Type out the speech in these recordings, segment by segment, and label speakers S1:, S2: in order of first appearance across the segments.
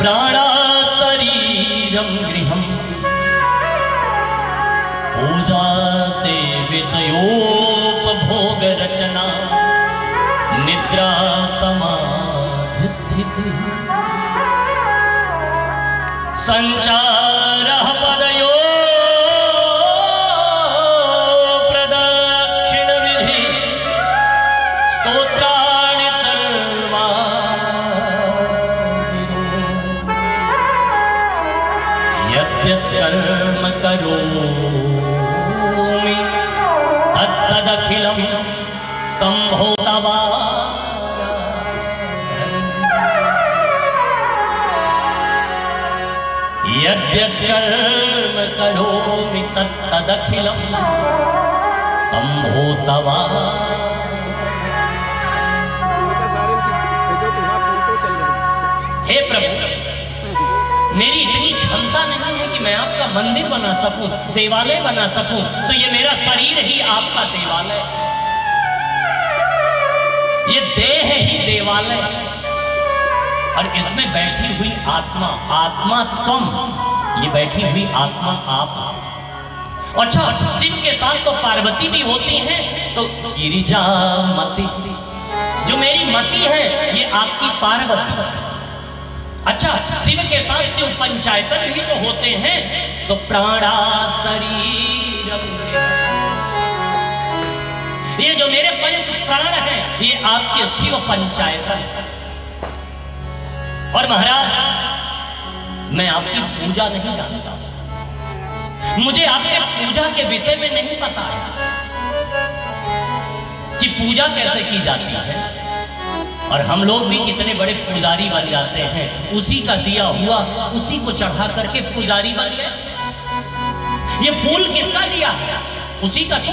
S1: प्राणा शरीरं गृहं पूजा ते विषयोपभोग रचना निद्रा समाधि स्थिति संचारः पदयो प्रदक्षिण विधि स्तोत्राणि सर्वाणि यद्यत् कर्म करोमि तत्तदखिलं सम्भोतवा यद्यत् कर्म करोमि तत्तदखिलं सम्भोतवा। हे प्रभु, मेरी इतनी क्षमता नहीं है कि मैं आपका मंदिर बना सकूं, देवालय बना सकूं, तो ये मेरा शरीर ही आपका देवालय, ये देह ही देवालय और इसमें बैठी हुई आत्मा, आत्मा तुम, ये बैठी हुई आत्मा आप। अच्छा, शिव के साथ तो पार्वती भी होती है, तो गिरिजा मति, जो मेरी मति है ये आपकी पार्वती। अच्छा, शिव के साथ शिव पंचायतन भी तो होते हैं, तो प्राणा शरीरम, ये जो मेरे पंच प्राण हैं ये आपके शिव पंचायतन। और महाराज, मैं आपकी पूजा नहीं जानता, मुझे आपके पूजा के विषय में नहीं पता है कि पूजा कैसे की जाती है। और हम लोग भी कितने बड़े पुजारी बन जाते हैं, उसी का दिया हुआ उसी को चढ़ा करके पुजारी बन गए। ये फूल किसका दिया है? उसी का तो,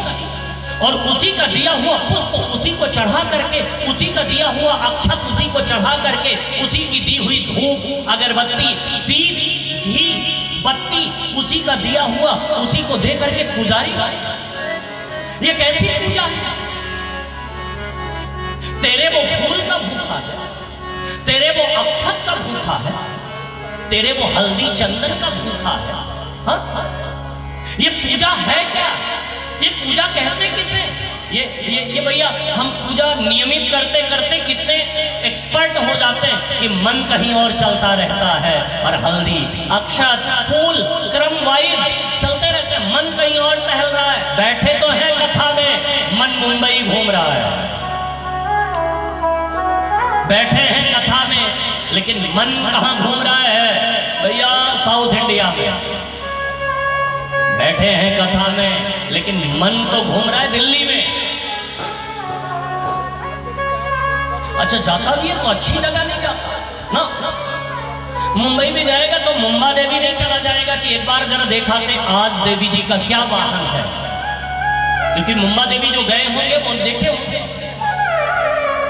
S1: और उसी का दिया हुआ पुष्प उसी को चढ़ा करके, उसी का दिया हुआ अक्षत उसी को चढ़ा करके, उसी की दी हुई धूप अगरबत्ती दीप घी बत्ती उसी का दिया हुआ उसी को दे करके पुजारी गाए। ये कैसी पूजा है? तेरे वो फूल का भूखा है, तेरे वो अक्षत का भूखा है, तेरे वो हल्दी चंदन का भूखा है। हाँ? ये पूजा है क्या? ये पूजा कहते किसे? ये भैया, हम पूजा नियमित करते करते कितने एक्सपर्ट हो जाते हैं कि मन कहीं और चलता रहता है, और हल्दी अक्षत फूल क्रम वाइज चलते रहते हैं, मन कहीं और टहल रहा है। बैठे तो है कथा में, मन मुंबई घूम रहा है। बैठे हैं कथा में, लेकिन मन कहां घूम रहा है भैया? साउथ इंडिया में। बैठे हैं कथा में, लेकिन मन तो घूम रहा है दिल्ली में। अच्छा, जाता भी है तो अच्छी जगह नहीं जाता ना। मुंबई में जाएगा तो मुंबा देवी नहीं चला जाएगा कि एक बार जरा देखाते आज देवी जी का क्या वाहन है, क्योंकि मुंबा देवी जो गए होंगे वो देखे होंगे,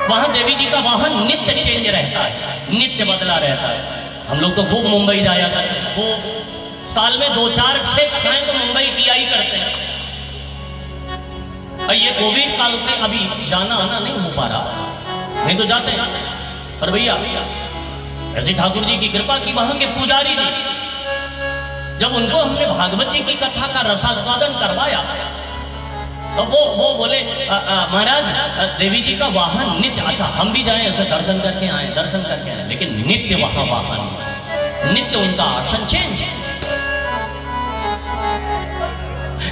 S1: वहां देवी जी का वाहन नित्य चेंज रहता है, नित्य बदला रहता है। हम लोग तो खूब मुंबई जाया करते हैं, वो साल में 2 4 6 खाएं तो मुंबई किया ही करते हैं। और ये कोविड काल से अभी जाना आना नहीं हो पा रहा, नहीं तो जाते हैं। पर भैया, ऐसे ठाकुर जी की कृपा की वहां के पुजारी जी, जब उनको हमने भागवत जी की कथा का रसास्वादन करवाया तो वो बोले महाराज देवी जी का वाहन नित्य। अच्छा, हम भी जाएं ऐसे दर्शन करके आए, दर्शन करके आए, लेकिन नित्य वहां वाहन, नित्य उनका आसन चेंज।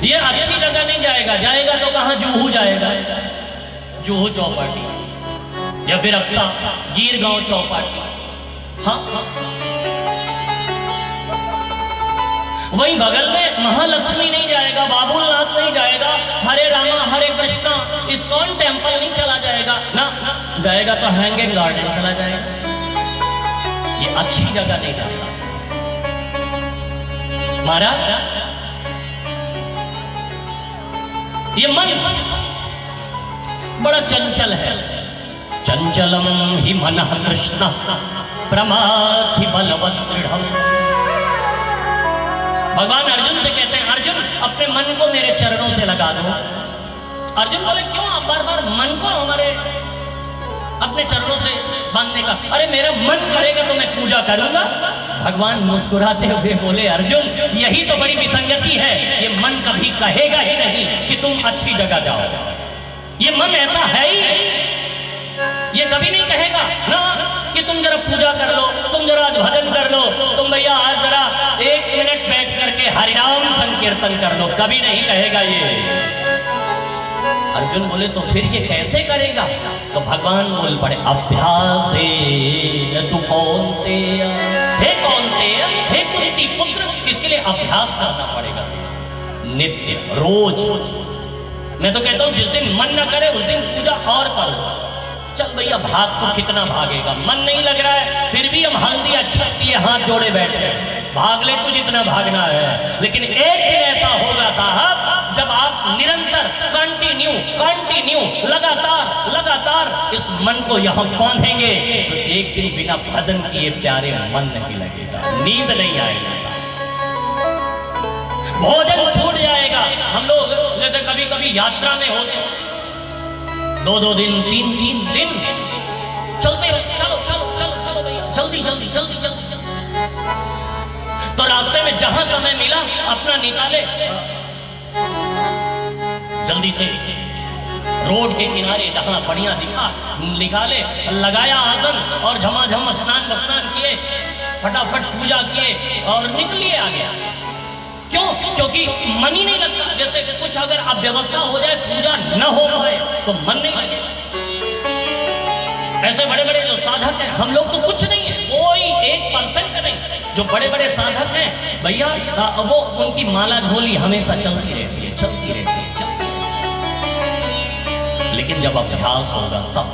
S1: ये अच्छी जगह नहीं जाएगा, जाएगा तो कहां? जुहू जाएगा, जुहू चौपाटी, या फिर अक्सा गिर गांव चौपाटी। हाँ, वहीं बगल में महालक्ष्मी नहीं जाएगा, बाबुलनाथ नहीं जाएगा, हरे रामा हरे कृष्णा इस्कॉन टेम्पल नहीं चला जाएगा ना, जाएगा तो हैंगिंग गार्डन चला जाएगा। ये अच्छी जगह नहीं जाएगा महाराज। ये मन बड़ा चंचल है, चंचलम ही मनः कृष्ण प्रमाथि बलवत् दृढ़म्। भगवान अर्जुन से कहते हैं, अर्जुन अपने मन को मेरे चरणों से लगा दो। अर्जुन बोले, क्यों आप बार बार मन को हमारे अपने चरणों से बांधने का? अरे मेरा मन करेगा तो मैं पूजा करूंगा, भगवान मुस्कुराते हुए बोले, अर्जुन यही तो बड़ी विसंगति है, ये मन कभी कहेगा ही नहीं कि तुम अच्छी जगह जाओ। ये मन ऐसा है ही, ये कभी नहीं कहेगा ना कि तुम जरा पूजा कर लो, तुम जरा आज भजन कर लो, तुम भैया आज जरा 1 मिनट बैठ करके हरिनाम संकीर्तन कर लो, कभी नहीं कहेगा ये। अर्जुन बोले तो फिर ये कैसे करेगा? तो भगवान बोल पड़े, अभ्यासे तू कौन्तेय, हे कौन्तेय, हे कुंती पुत्र, इसके लिए अभ्यास करना पड़ेगा नित्य, रोज। मैं तो कहता हूं जिस दिन मन न करे उस दिन पूजा और करो। चल भैया भाग तो कितना भागेगा, मन नहीं लग रहा है फिर भी हम हल्दी अच्छा किए हाथ जोड़े बैठे, भाग ले तू जितना भागना है। लेकिन एक दिन ऐसा होगा साहब जब आप निरंतर कंटिन्यू लगातार इस मन को यहां बांधेंगे तो एक दिन बिना भजन किए प्यारे मन नहीं लगेगा, नींद नहीं आएगी, भोजन छूट जाएगा। हम लोग जैसे कभी कभी यात्रा में होते 2-2 दिन 3-3 दिन चलते, चलो भैया जल्दी। तो रास्ते में जहां समय मिला अपना निकाले, जल्दी से रोड के किनारे जहां बढ़िया दिखा निकाले, लगाया आसन और झमाझम स्नान किए, फटाफट पूजा किए और निकलिए आ गया। क्यों? क्योंकि मन ही नहीं लगता। जैसे कुछ अगर अब व्यवस्था हो जाए पूजा न हो पाए तो मन नहीं लगेगा। ऐसे बड़े बड़े जो साधक हैं, हम लोग तो कुछ नहीं है, कोई 1% नहीं। जो बड़े बड़े साधक हैं भैया वो उनकी माला झोली हमेशा चलती रहती है। लेकिन जब अभ्यास होगा तब,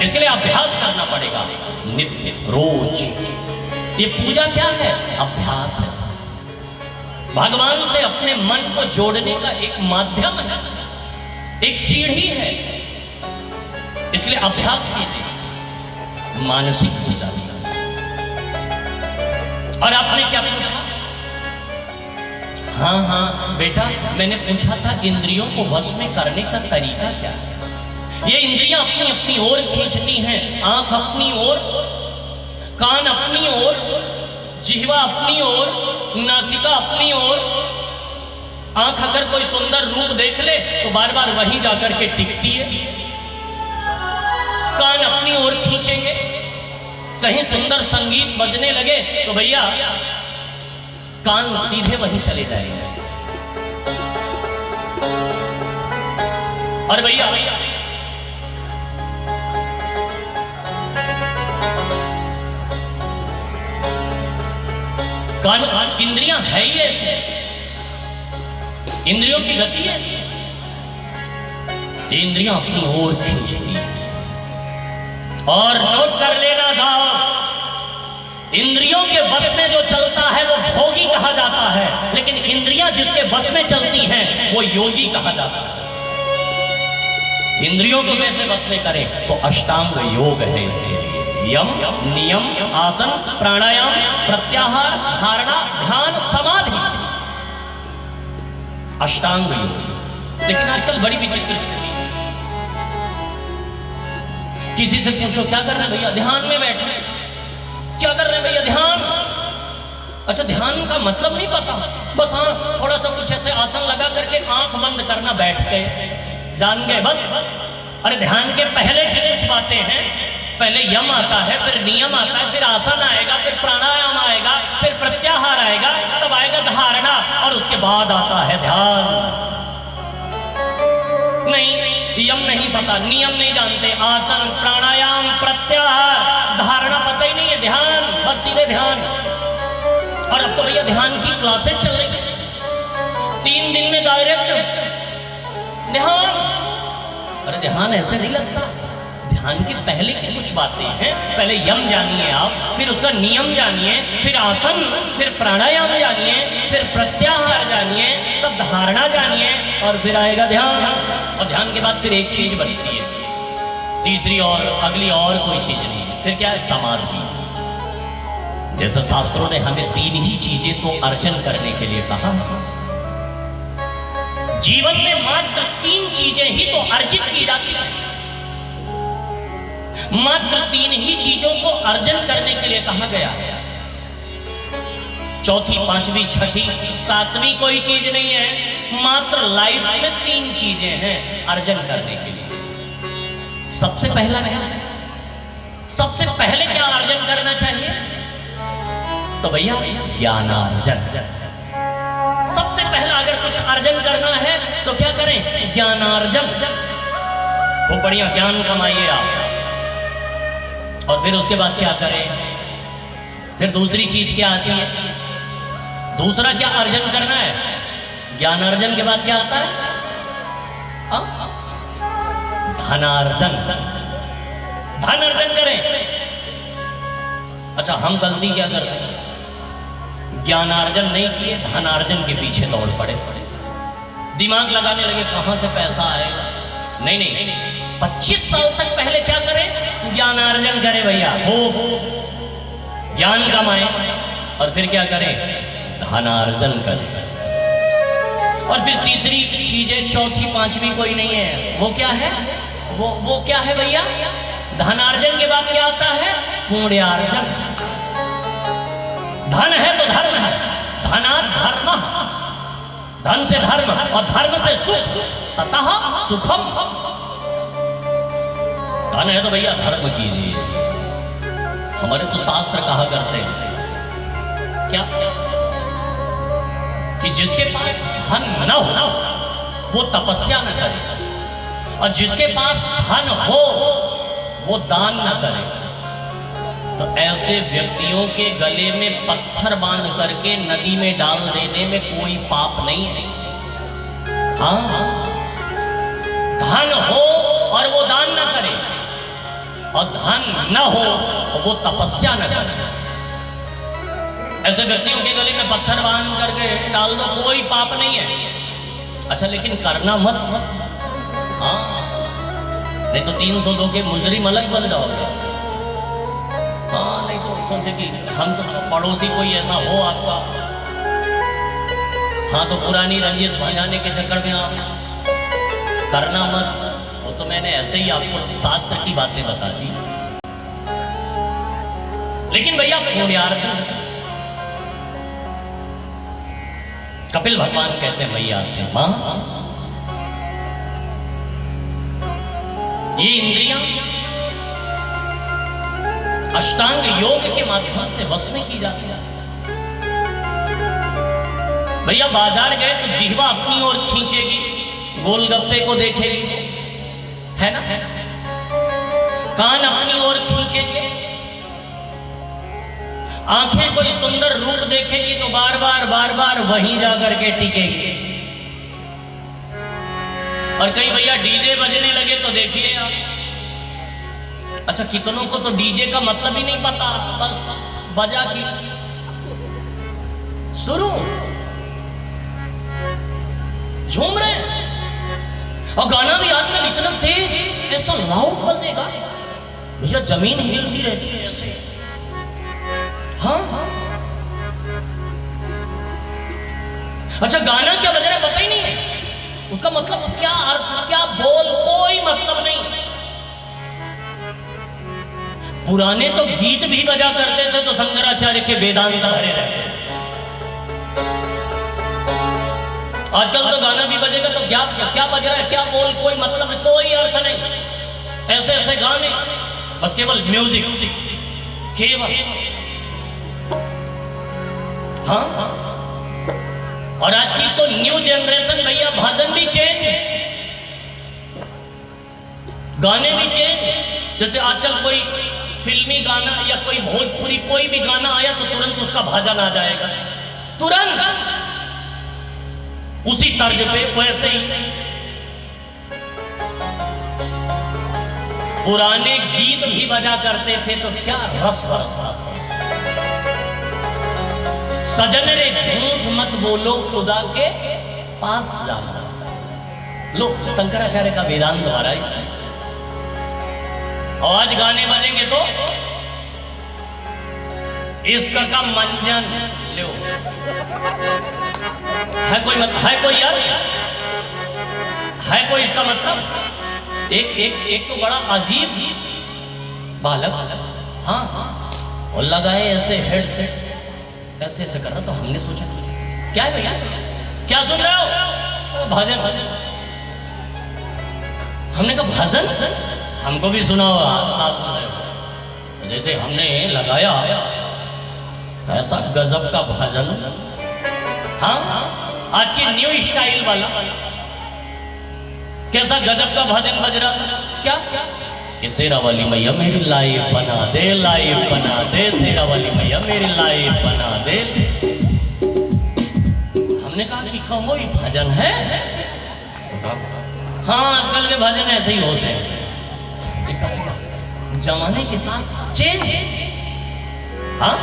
S1: इसके लिए अभ्यास करना पड़ेगा नित्य, रोज। ये पूजा क्या है? अभ्यास है, भगवान से अपने मन को जोड़ने का एक माध्यम है, एक सीढ़ी है। इसके लिए अभ्यास कीजिए, मानसिक पूजा। और आपने क्या पूछा? हाँ बेटा, मैंने पूछा था इंद्रियों को वश में करने का तरीका क्या है? ये इंद्रियां अपनी अपनी ओर खींचती हैं, आंख अपनी ओर, कान अपनी ओर, जिह्वा अपनी ओर, नासिका अपनी ओर। आंख अगर कोई सुंदर रूप देख ले तो बार बार वहीं जाकर के टिकती है। कान अपनी ओर खींचेंगे, कहीं सुंदर संगीत बजने लगे तो भैया कान सीधे वहीं चले जाएंगे। और भैया कान इंद्रियां है ही ऐसी, इंद्रियों की गति है, इंद्रियां अपनी ओर खींचती। और नोट कर लेना साहब, इंद्रियों के बस में जो चलता है वो भोगी कहा जाता है, लेकिन इंद्रियां जिसके बस में चलती हैं वो योगी कहा जाता है। इंद्रियों को कैसे बस में करें? तो अष्टांग योग है इसे, यम, नियम, आसन, प्राणायाम, प्रत्याहार, धारणा, ध्यान, समाधि, अष्टांग योग। लेकिन आजकल बड़ी विचित्र स्थिति, किसी से पूछो क्या कर रहे हैं भैया? ध्यान में बैठे। क्या कर रहे हैं भैया? ध्यान। अच्छा, ध्यान का मतलब नहीं पता, बस हाँ थोड़ा सा कुछ ऐसे आसन लगा करके आंख बंद करना, बैठ गए, जान गए बस। अरे ध्यान के पहले की कुछ बातें हैं, पहले यम आता है, फिर नियम आता है, फिर आसन आएगा, फिर प्राणायाम आएगा, फिर प्रत्याहार आएगा, तब आएगा धारणा, और उसके बाद आता है ध्यान। नहीं, यम नहीं पता, नियम नहीं जानते, आसन, प्राणायाम, प्रत्याहार, धारणा पता ही नहीं है, ध्यान, बस सीधे ध्यान। और अब तो भैया ध्यान की क्लासेस चल रही है, 3 दिन में डायरेक्ट ध्यान। अरे ध्यान ऐसे नहीं लगता, ध्यान के पहले की कुछ बातें हैं। पहले यम जानिए आप, फिर उसका नियम जानिए, फिर आसन, फिर प्राणायाम जानिए, फिर प्रत्याहार जानिए, तब धारणा जानिए, और फिर आएगा ध्यान। और ध्यान के बाद फिर एक चीज बचती है, तीसरी और अगली और कोई चीज नहीं, फिर क्या है? समाधि। जैसे शास्त्रों ने हमें 3 ही चीजें तो अर्जन करने के लिए कहा, जीवन में मात्र 3 चीजें ही तो अर्जित की जाती है, मात्र 3 ही चीजों को अर्जन करने के लिए कहा गया है। चौथी, पांचवी, छठी, सातवीं कोई चीज नहीं है, मात्र लाइफ में 3 चीजें हैं अर्जन करने के लिए। सबसे पहला क्या है? सबसे पहले क्या अर्जन करना चाहिए? तो भैया ज्ञानार्जन। सबसे पहला अगर कुछ अर्जन करना है तो क्या करें? ज्ञानार्जन। वो बढ़िया ज्ञान कमाइए आप, और फिर उसके बाद क्या करें? फिर दूसरी चीज क्या आती है? दूसरा क्या अर्जन करना है? ज्ञानार्जन के बाद क्या आता है? धनार्जन। धन अर्जन करें। अच्छा, हम गलती क्या करते हैं? ज्ञानार्जन नहीं किए, धनार्जन के पीछे दौड़ पड़े, दिमाग लगाने लगे कहां से पैसा आएगा। नहीं नहीं, 25 साल तक पहले क्या करें? ज्ञानार्जन करें भैया, हो ज्ञान कमाएं, और फिर क्या करें? धनार्जन करें। और फिर तीसरी चीजें, चौथी, पांचवी कोई नहीं है। वो क्या है? वो क्या है भैया? धनार्जन के बाद क्या आता है? पुण्यार्जन। धन है तो धर्म है, धनात् धर्म, धन से धर्म और धर्म से सुख, ततः सुखम। धन है तो भैया धर्म कीजिए। हमारे तो शास्त्र कहा करते हैं क्या कि जिसके पास धन न हो वो तपस्या न करे, और जिसके पास धन हो वो दान न करे। तो ऐसे व्यक्तियों के गले में पत्थर बांध करके नदी में डाल देने में कोई पाप नहीं है। हाँ, धन हो और वो दान न करे, और धन न हो वो तपस्या न करे। ऐसे व्यक्तियों के गले में पत्थर बांध करके डाल दो, कोई पाप नहीं है। अच्छा, लेकिन करना मत। हाँ, नहीं तो 302 के मुजरिम अलग बन जाओगे। हाँ, नहीं तो सोचे कि हम तो पड़ोसी कोई ऐसा हो आपका, हाँ तो पुरानी रंजिश भजाने के चक्कर में आप करना मत। वो तो मैंने ऐसे ही आपको शास्त्र की बातें बता दी। लेकिन भैया पुण्यार्जन, कपिल भगवान कहते हैं भैया से, मां ये इंद्रियां अष्टांग योग के माध्यम से वश में की जाती है। भैया बाजार गए तो जिह्वा अपनी ओर खींचेगी, गोलगप्पे को देखेगी तो, है ना? कान अपनी ओर खींचेंगे, आंखें कोई सुंदर रूप देखेगी तो बार बार वहीं जाकर के टिकेगी। और कहीं भैया डीजे बजने लगे तो देखिए आप। अच्छा, कितनों को तो डीजे का मतलब ही नहीं पता, बस बजा की शुरू झूम रहे हैं। और गाना भी आजकल इतना तेज, ऐसा लाउड बजेगा भैया जमीन हिलती रहती है ऐसे। हाँ, अच्छा, गाना क्या बज रहा है पता ही नहीं है, उसका मतलब क्या, अर्थ क्या, बोल कोई मतलब नहीं। पुराने तो गीत भी बजा करते थे तो शंकराचार्य के वेदांत भरे रहते। आजकल तो गाना भी बजेगा तो क्या क्या बज रहा है, क्या बोल, कोई मतलब कोई अर्थ नहीं। ऐसे ऐसे गाने, बस केवल म्यूजिक, केवल। हाँ, और आज की तो न्यू जनरेशन भैया भजन भी चेंज, गाने भी चेंज। जैसे आजकल कोई फिल्मी गाना या कोई भोजपुरी कोई भी गाना आया तो तुरंत उसका भजन आ जाएगा, तुरंत उसी तर्ज पे। वैसे ही पुराने गीत भी बजा करते थे तो क्या रस बरसा। सजन रे झूठ मत बोलो खुदा के पास जाना। लो, शंकराचार्य का वेदांत द्वारा इसे। और आज गाने बजेंगे तो इसका का मंजन लो है, कोई यार है कोई इसका मतलब। एक तो बड़ा अजीब बालक, हाँ, और लगाए ऐसे हेडसेट, ऐसे ऐसे कर रहा, तो हमने सोचा क्या है भैया, क्या सुन रहे हो? भजन भजन। हमने कहा भजन, हमको भी सुना हो, आप सुन रहे हो। जैसे हमने लगाया ऐसा गजब का भजन, हाँ आज की न्यू स्टाइल वाला, कैसा गजब का भजन बज रहा था। क्या कि शेरा वाली मैया मेरी लाइफ बना दे, लाइफ बना दे, शेरा वाली मैया मेरी लाइफ बना दे। हमने कहा कि कहो ये भजन है? हाँ आजकल के भजन ऐसे ही होते हैं, जमाने के साथ चेंज। हाँ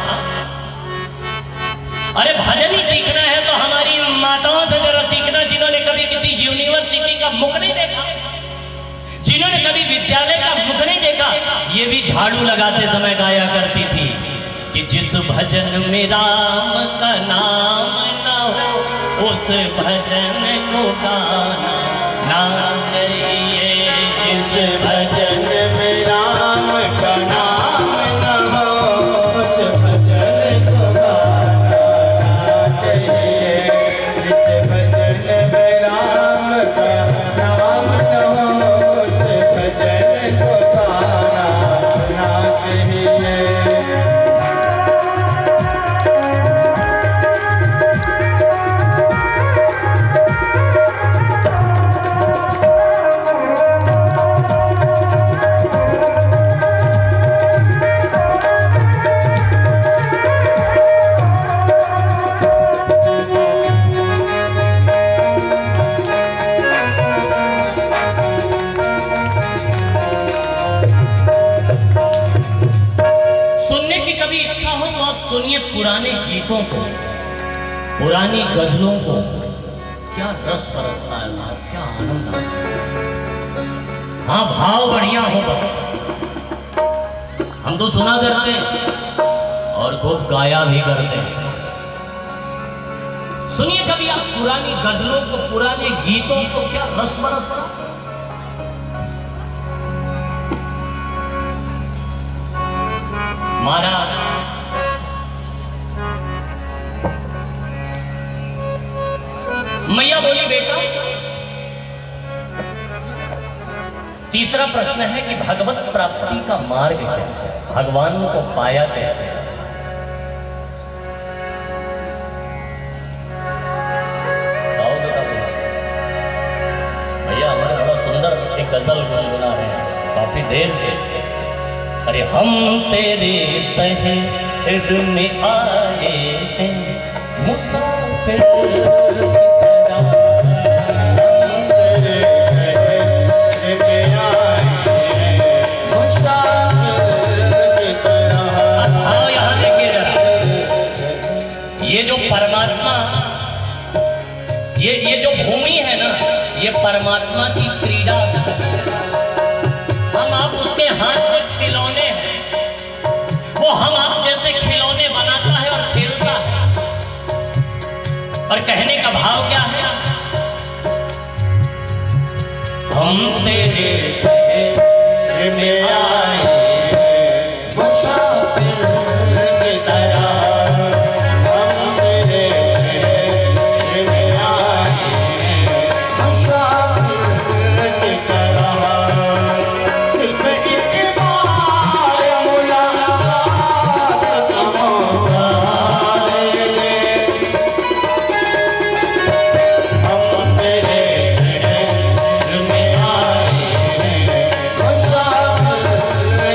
S1: अरे भजन ही सीखना है तो हमारी माताओं से जरा सीखना, जिन्होंने कभी किसी यूनिवर्सिटी का मुख नहीं देखा, जिन्होंने कभी विद्यालय का मुख नहीं देखा। ये भी झाड़ू लगाते समय गाया करती थी कि जिस भजन में राम का नाम न हो उस भजन को गाना ना चाहिए। जिस भजन में राम का नाम न हो उस भजन को गाना ना चाहिए। जिस भजन में राम का नाम न हो उस भजन को गाना ना चाहिए। सुनिए पुराने गीतों को, पुरानी गजलों को, क्या रस बरसता है, क्या आनंद आता है। हाँ भाव बढ़िया हो बस, हम तो सुना करते हैं और खूब गाया भी करते हैं। सुनिए कभी आप पुरानी गजलों को, पुराने गीतों को, क्या रस बरसता है। महाराज मैया बोली बेटा, तीसरा प्रश्न है कि भगवत प्राप्ति का मार्ग क्या है, भगवान को पाया कैसे। भैया हमारा बड़ा सुंदर एक गजल गुनगुना है काफी देर से। अरे हम तेरे शहर में आए हैं मुसाफिर, ये जो भूमि है ना, ये परमात्मा की क्रीड़ा। हम आप उसके हाथ के खिलौने हैं, वो हम आप जैसे खिलौने बनाता है और खेलता है। और कहने का भाव क्या है, हम तेरे में आए मुसाफिर की तरह, हम तेरे में आए मुसाफिर की तरह। सिर्फ एक बार मुलाकात मौका दे दे, हम तेरे में आए मुसाफिर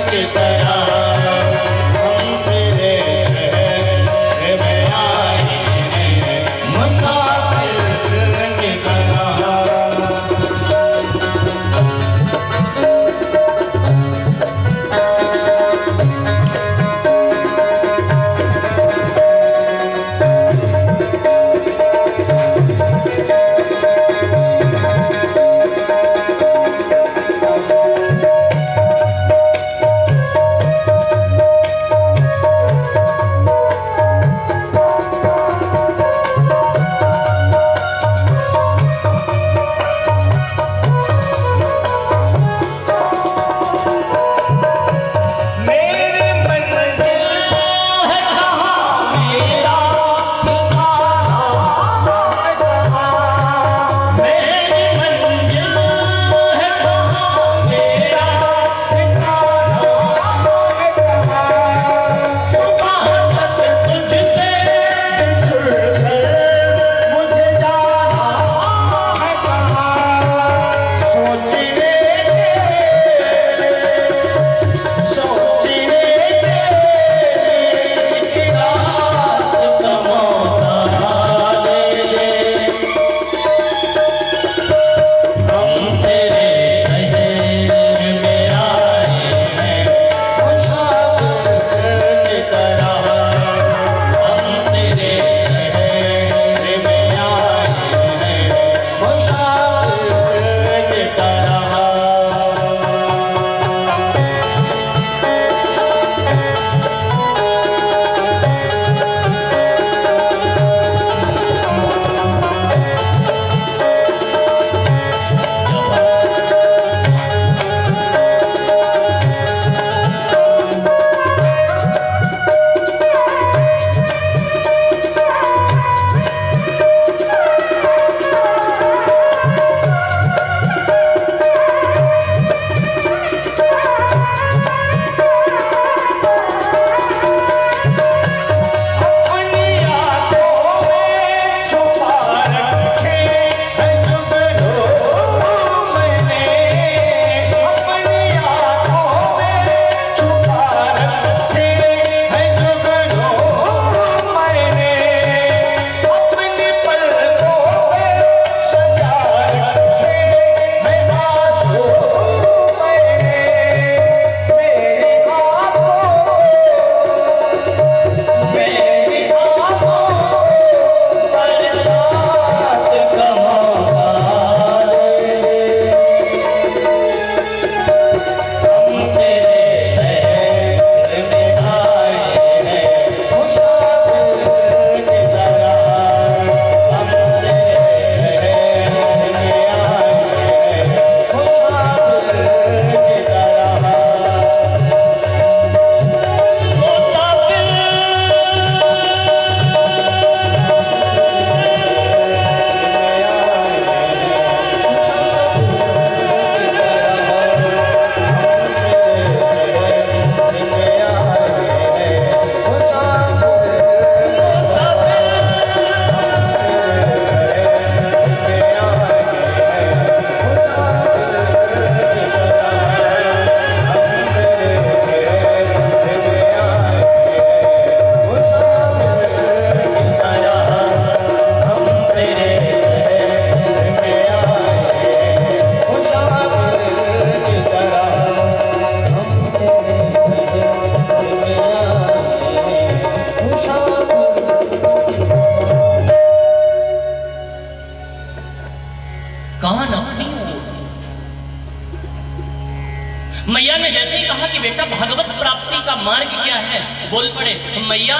S1: बोल पड़े, मैया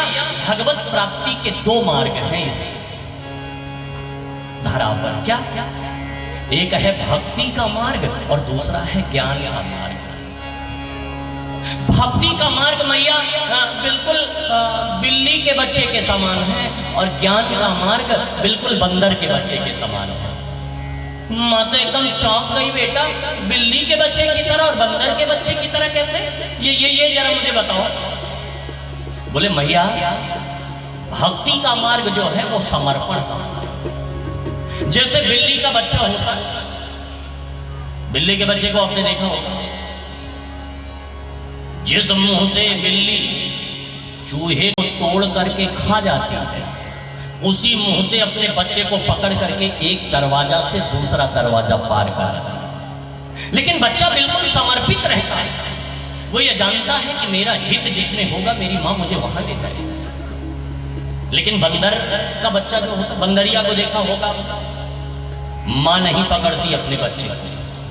S1: भगवत प्राप्ति के 2 मार्ग हैं इस धरा पर। क्या क्या? एक है भक्ति का मार्ग और दूसरा है ज्ञान का मार्ग। भक्ति का मार्ग मैया बिल्कुल बिल्ली के बच्चे के समान है और ज्ञान का मार्ग बिल्कुल बंदर के बच्चे के समान है। माँ तो एकदम चौंक गई, बेटा बिल्ली के बच्चे की तरह और बंदर के बच्चे की तरह कैसे? ये जरा मुझे बताओ। बोले मैया भक्ति का मार्ग जो है वो समर्पण का मार्ग। जैसे बिल्ली का बच्चा होता है, बिल्ली के बच्चे को आपने देखा होगा, जिस मुंह से बिल्ली चूहे को तोड़ करके खा जाती है, उसी मुंह से अपने बच्चे को पकड़ करके एक दरवाजा से दूसरा दरवाजा पार करता है। लेकिन बच्चा बिल्कुल समर्पित रहता है, वो ये जानता है कि मेरा हित जिसमें होगा मेरी माँ मुझे वहां ले जाएगी। लेकिन बंदर का बच्चा जो होता, बंदरिया को देखा होगा, माँ नहीं पकड़ती अपने बच्चे को,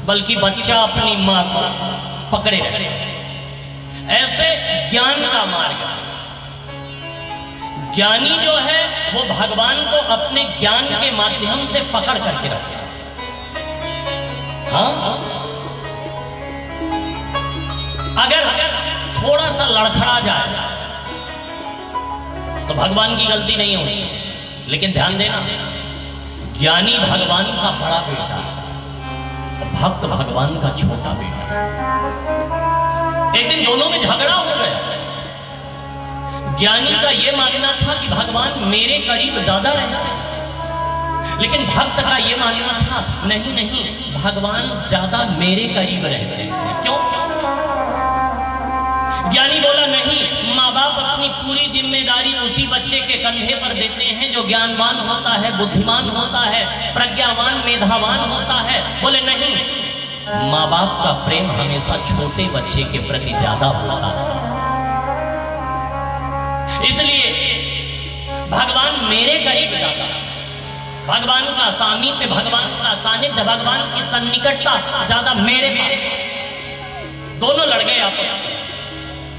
S1: बल्कि बच्चा अपनी माँ को पकड़े रहता। ऐसे ज्ञान का मार्ग, ज्ञानी जो है वो भगवान को अपने ज्ञान के माध्यम से पकड़ करके रखता है। हाँ, अगर थोड़ा सा लड़खड़ा जाए तो भगवान की गलती नहीं है उसमें, लेकिन ध्यान देना ज्ञानी भगवान का बड़ा बेटा है, भक्त भगवान का छोटा बेटा है। एक दिन दोनों में झगड़ा हो गया। ज्ञानी का यह मानना था कि भगवान मेरे करीब ज्यादा रहते हैं, लेकिन भक्त का यह मानना था नहीं नहीं भगवान ज्यादा मेरे करीब रहते हैं। क्यों? ज्ञानी बोला नहीं, माँ बाप अपनी पूरी जिम्मेदारी उसी बच्चे के कंधे पर देते हैं जो ज्ञानवान होता है, बुद्धिमान होता है, प्रज्ञावान मेधावान होता है। बोले नहीं, माँ बाप का प्रेम हमेशा छोटे बच्चे के प्रति ज्यादा होता है, इसलिए भगवान मेरे करीब ज्यादा, भगवान का सामीप्य, भगवान का सानिध्य, भगवान की सन्निकटता ज्यादा मेरे पास। दोनों लड़ गए आपस में।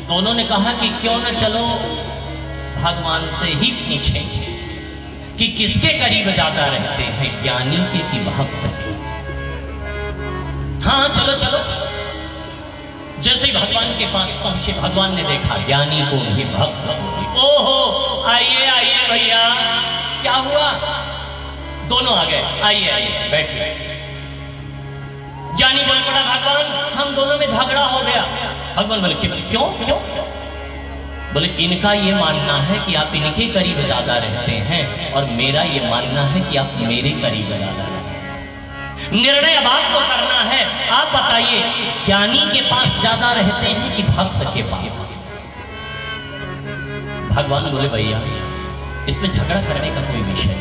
S1: दोनों ने कहा कि क्यों न चलो भगवान से ही पूछें कि किसके करीब ज्यादा रहते हैं, ज्ञानी के कि भक्त के। हाँ चलो चलो। जैसे ही भगवान के पास पहुंचे, भगवान ने देखा ज्ञानी को भी भक्त को भी। ओहो, आइए आइए भैया, क्या हुआ? दोनों आ गए, आइए आइए बैठिए। ज्ञानी बोल पड़ा, भगवान हम दोनों में झगड़ा हो गया। भगवान बोले क्यों क्यों? बोले इनका ये मानना है कि आप इनके करीब ज्यादा रहते हैं और मेरा ये मानना है कि आप मेरे करीब ज्यादा रहते हैं। निर्णय अब आपको करना है, आप बताइए ज्ञानी के पास ज्यादा रहते हैं कि भक्त के पास? भगवान बोले भैया इसमें झगड़ा करने का कोई विषय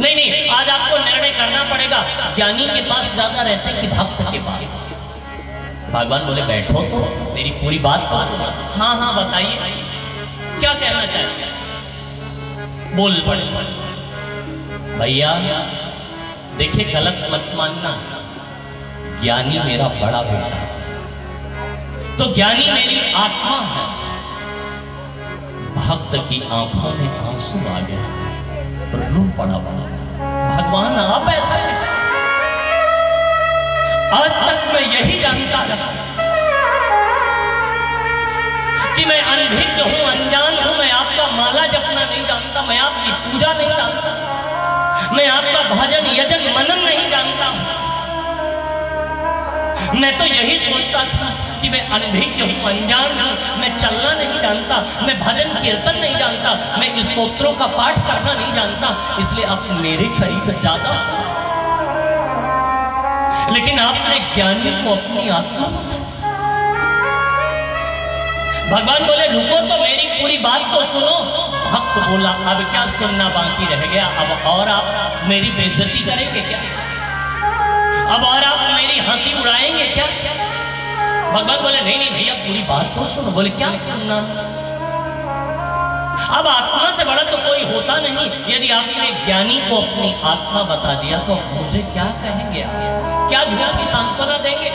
S1: नहीं, नहीं आज आपको निर्णय करना पड़ेगा, ज्ञानी के पास ज्यादा रहते हैं कि भक्त के पास? भगवान बोले बैठो तो मेरी पूरी बात तो सुनो। हाँ हाँ बताइए क्या कहना चाहते हैं? बोल पड़े, भैया देखिए गलत मत मानना, ज्ञानी मेरा बड़ा बेटा है, तो ज्ञानी मेरी आत्मा है। भक्त की आंखों में आंसू आ गए, रो पड़ा। भगवान आप ऐसा है? आज तक मैं यही जानता रहा कि मैं अनभिज्ञ हूं, अनजान हूं, मैं आपका माला जपना नहीं जानता, मैं आपकी पूजा नहीं जानता, मैं आपका भजन यजन मनन नहीं जानता। मैं तो यही सोचता था कि मैं अनभिज्ञ हूं, अनजान हूं, मैं चलना नहीं जानता, मैं भजन कीर्तन नहीं जानता, मैं स्तोत्रों का पाठ करना नहीं जानता, इसलिए आप मेरे करीब ज्यादा। लेकिन आपने ज्ञानी को अपनी आत्मा बता दी। भगवान बोले रुको तो मेरी पूरी बात तो सुनो। भक्त बोला अब क्या सुनना बाकी रह गया, अब और आप मेरी बेइज्जती करेंगे क्या? अब और आप मेरी हंसी उड़ाएंगे क्या? भगवान बोले नहीं नहीं भैया पूरी बात तो सुनो। बोले क्या सुनना? अब आत्मा से बड़ा तो कोई होता नहीं, यदि आपने ज्ञानी को अपनी आत्मा बता दिया तो मुझे क्या कहेंगे? क्या झूठी सांत्वना देंगे?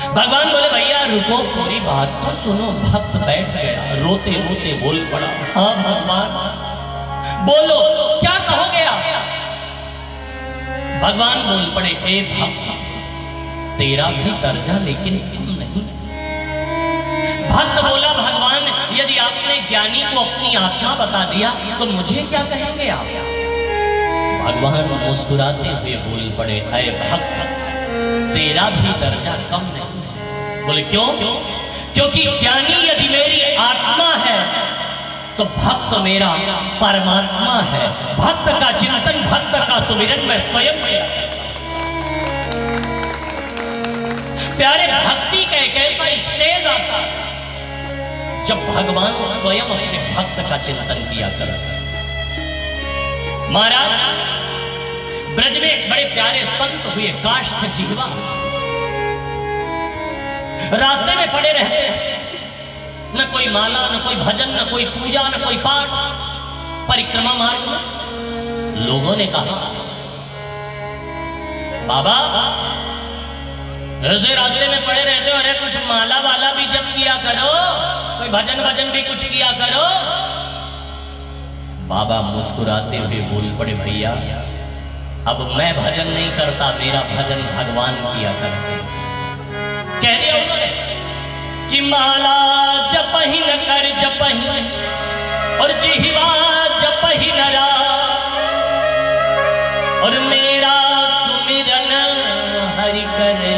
S1: भगवान बोले भैया रुको, पूरी बात तो सुनो। भक्त बैठ गया, रोते रोते बोल पड़ा, हाँ भगवान बोलो क्या कहोगे आप? भगवान बोल पड़े, ए भक्त तेरा भी दर्जा लेकिन कम नहीं। भक्त बोला, भगवान यदि आपने ज्ञानी को अपनी आत्मा बता दिया तो मुझे क्या कहेंगे आप? भगवान मुस्कुराते हुए बोल पड़े, ऐ भक्त तेरा भी दर्जा कम नहीं। बोले क्यों? क्योंकि ज्ञानी यदि मेरी आत्मा है तो भक्त मेरा परमात्मा है। भक्त का चिंतन, भक्त का सुमिरन मैं स्वयं किया। प्यारे, भक्ति का एक ऐसा स्टेज आता जब भगवान स्वयं अपने भक्त का चिंतन किया करते। महाराज ब्रज में एक बड़े प्यारे संत हुए, काष्ठ जिह्वा, रास्ते में पड़े रहते हैं, न कोई माला, न कोई भजन, न कोई पूजा, न कोई पाठ। परिक्रमा मार्ग में लोगों ने कहा, बाबा ऐसे रास्ते में पड़े रहते हो, अरे कुछ माला वाला भी जप किया करो, कोई भजन भजन भी कुछ किया करो। बाबा मुस्कुराते हुए बोल पड़े, भैया अब मैं भजन नहीं करता, मेरा भजन भगवान किया करते। कह दिया उन्होंने कि माला जपहि न कर जपहि और जिह्वा जपहि न रा, और मेरा सुमिरन हरि करे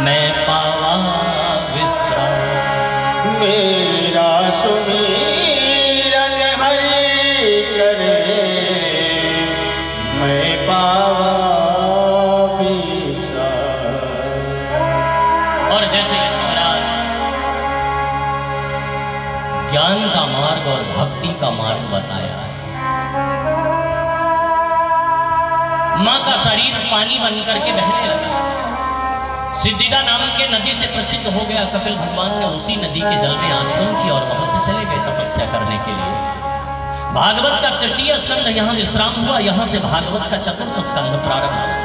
S1: मैं पावा विश्राम।
S2: मेरा सुमिरन हरि करे मैं पावा विश्राम।
S1: और जैसे महाराज ज्ञान का मार्ग और भक्ति का मार्ग बताया, मां का शरीर पानी बन करके बहने लगा। सिद्धिका नाम के नदी से प्रसिद्ध हो गया। कपिल भगवान ने उसी नदी के जल में आचमन किया और वहां से चले गए तपस्या करने के लिए। भागवत का तृतीय स्कंध यहाँ विश्राम हुआ, यहाँ से भागवत का चतुर्थ स्कंध प्रारंभ हुआ।